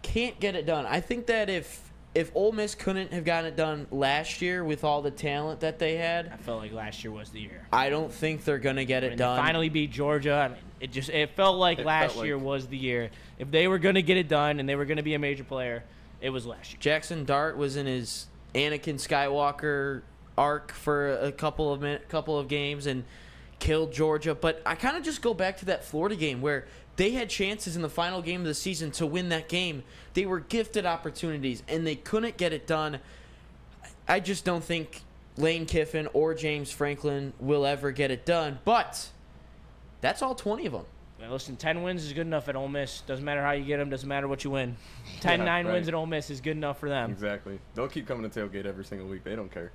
can't get it done. I think that if Ole Miss couldn't have gotten it done last year with all the talent that they had, I felt like last year was the year. I don't think they're gonna get it done. They finally beat Georgia. I mean, it felt like last year was the year. If they were gonna get it done and they were gonna be a major player, it was last year. Jackson Dart was in his Anakin Skywalker arc for a couple of games and killed Georgia. But I kind of just go back to that Florida game where they had chances in the final game of the season to win that game. They were gifted opportunities, and they couldn't get it done. I just don't think Lane Kiffin or James Franklin will ever get it done. But that's all 20 of them. Now listen, 10 wins is good enough at Ole Miss. Doesn't matter how you get them. Doesn't matter what you win. 9 wins at Ole Miss is good enough for them. Exactly. They'll keep coming to tailgate every single week. They don't care.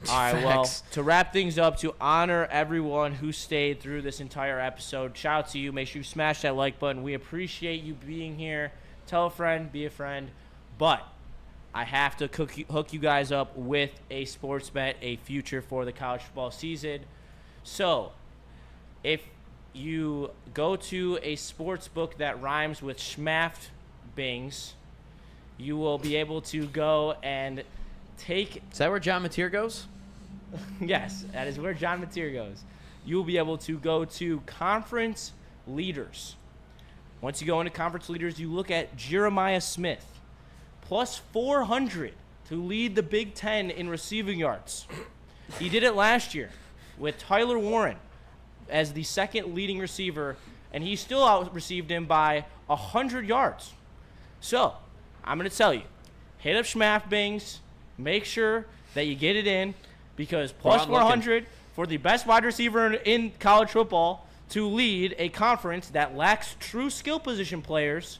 All right, well, to wrap things up, to honor everyone who stayed through this entire episode, shout out to you. Make sure you smash that like button. We appreciate you being here. Tell a friend, be a friend. But I have to hook you guys up with a sports bet, a future for the college football season. So if you go to a sports book that rhymes with schmaft bings, you will be able to go and take. Is that where John Mateer goes? Yes, that is where John Mateer goes. You will be able to go to conference leaders. Once you go into conference leaders, you look at Jeremiah Smith, plus 400 to lead the Big Ten in receiving yards. He did it last year with Tyler Warren as the second leading receiver, and he still out-received him by 100 yards. So, I'm going to tell you, hit up Schmaff Bings, make sure that you get it in, because plus 400 for the best wide receiver in college football to lead a conference that lacks true skill position players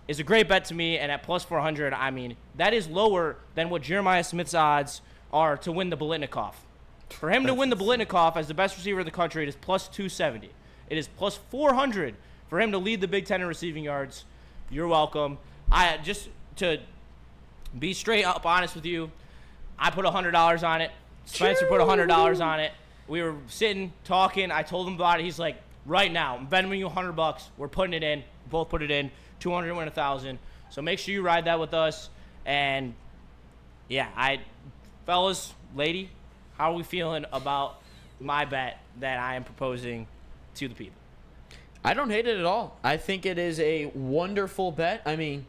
is a great bet to me. And at plus 400, I mean, that is lower than what Jeremiah Smith's odds are to win the Biletnikoff. For him to win the Biletnikoff as the best receiver in the country, it is plus 270. It is plus 400 for him to lead the Big Ten in receiving yards. You're welcome. Just to be straight up honest with you, I put $100 on it. Spencer put $100 on it. We were sitting, talking. I told him about it. He's like, right now, I'm betting you $100. We're putting it in. We both put it in. 200 win 1,000. So make sure you ride that with us. And, yeah, fellas, lady, how are we feeling about my bet that I am proposing to the people? I don't hate it at all. I think it is a wonderful bet. I mean,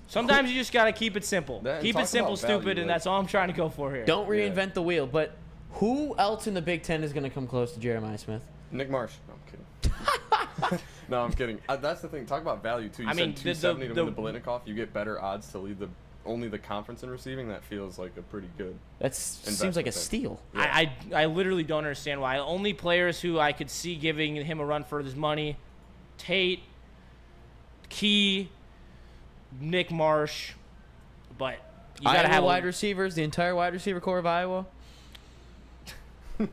sometimes you just got to keep it simple. Keep it simple, stupid, and that's all I'm trying to go for here. Don't reinvent the wheel. But who else in the Big Ten is going to come close to Jeremiah Smith? Nick Marsh. No, I'm kidding. No, I'm kidding. That's the thing. Talk about value, too. You said 270 to win the Biletnikoff. You get better odds to lead only the conference in receiving. That feels like a pretty good seems like a steal. Yeah. I literally don't understand why. Only players who I could see giving him a run for his money, Tate, Key, Nick Marsh, but you got to have wide receivers, the entire wide receiver core of Iowa. All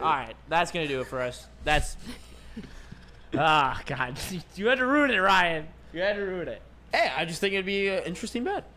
right, that's going to do it for us. That's God. You had to ruin it, Ryan. You had to ruin it. Hey, I just think it'd be an interesting bet.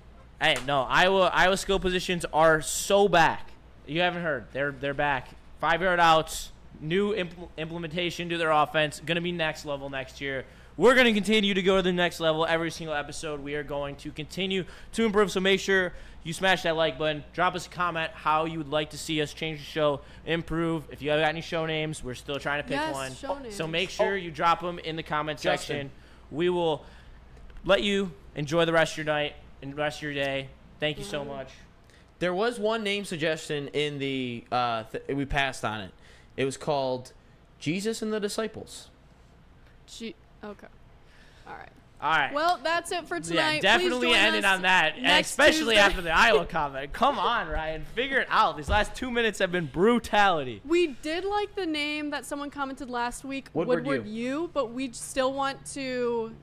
Hey, no, Iowa skill positions are so back. You haven't heard. They're back. 5-yard outs, new implementation to their offense, going to be next level next year. We're going to continue to go to the next level every single episode. We are going to continue to improve, so make sure you smash that like button. Drop us a comment how you would like to see us change the show, improve. If you have got any show names, we're still trying to pick one. Show names. So make sure you drop them in the comment section. We will let you enjoy the rest of your night and the rest of your day. Thank you so much. There was one name suggestion in the we passed on it. It was called Jesus and the Disciples. Okay. All right. All right. Well, that's it for tonight. Yeah, Please definitely join ending us on that, and next especially Tuesday. after the Iowa comment. Come on, Ryan. Figure it out. These last 2 minutes have been brutality. We did like the name that someone commented last week, Woodward U, but we still want to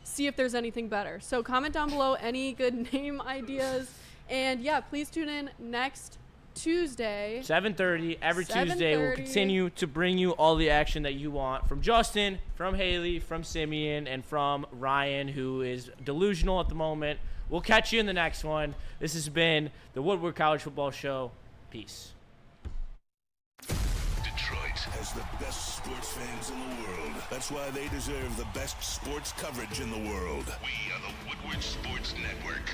see if there's anything better. So comment down below any good name ideas. And yeah, please tune in next Tuesday. 7:30 every Tuesday. We'll 7:30. continue to bring you all the action that you want from Justin, from Haley, from Simeon, and from Ryan, who is delusional at the moment. We'll catch you in the next one. This has been the Woodward College Football Show. Peace. Detroit has the best sports fans in the world. That's why they deserve the best sports coverage in the world. We are the Woodward Sports Network.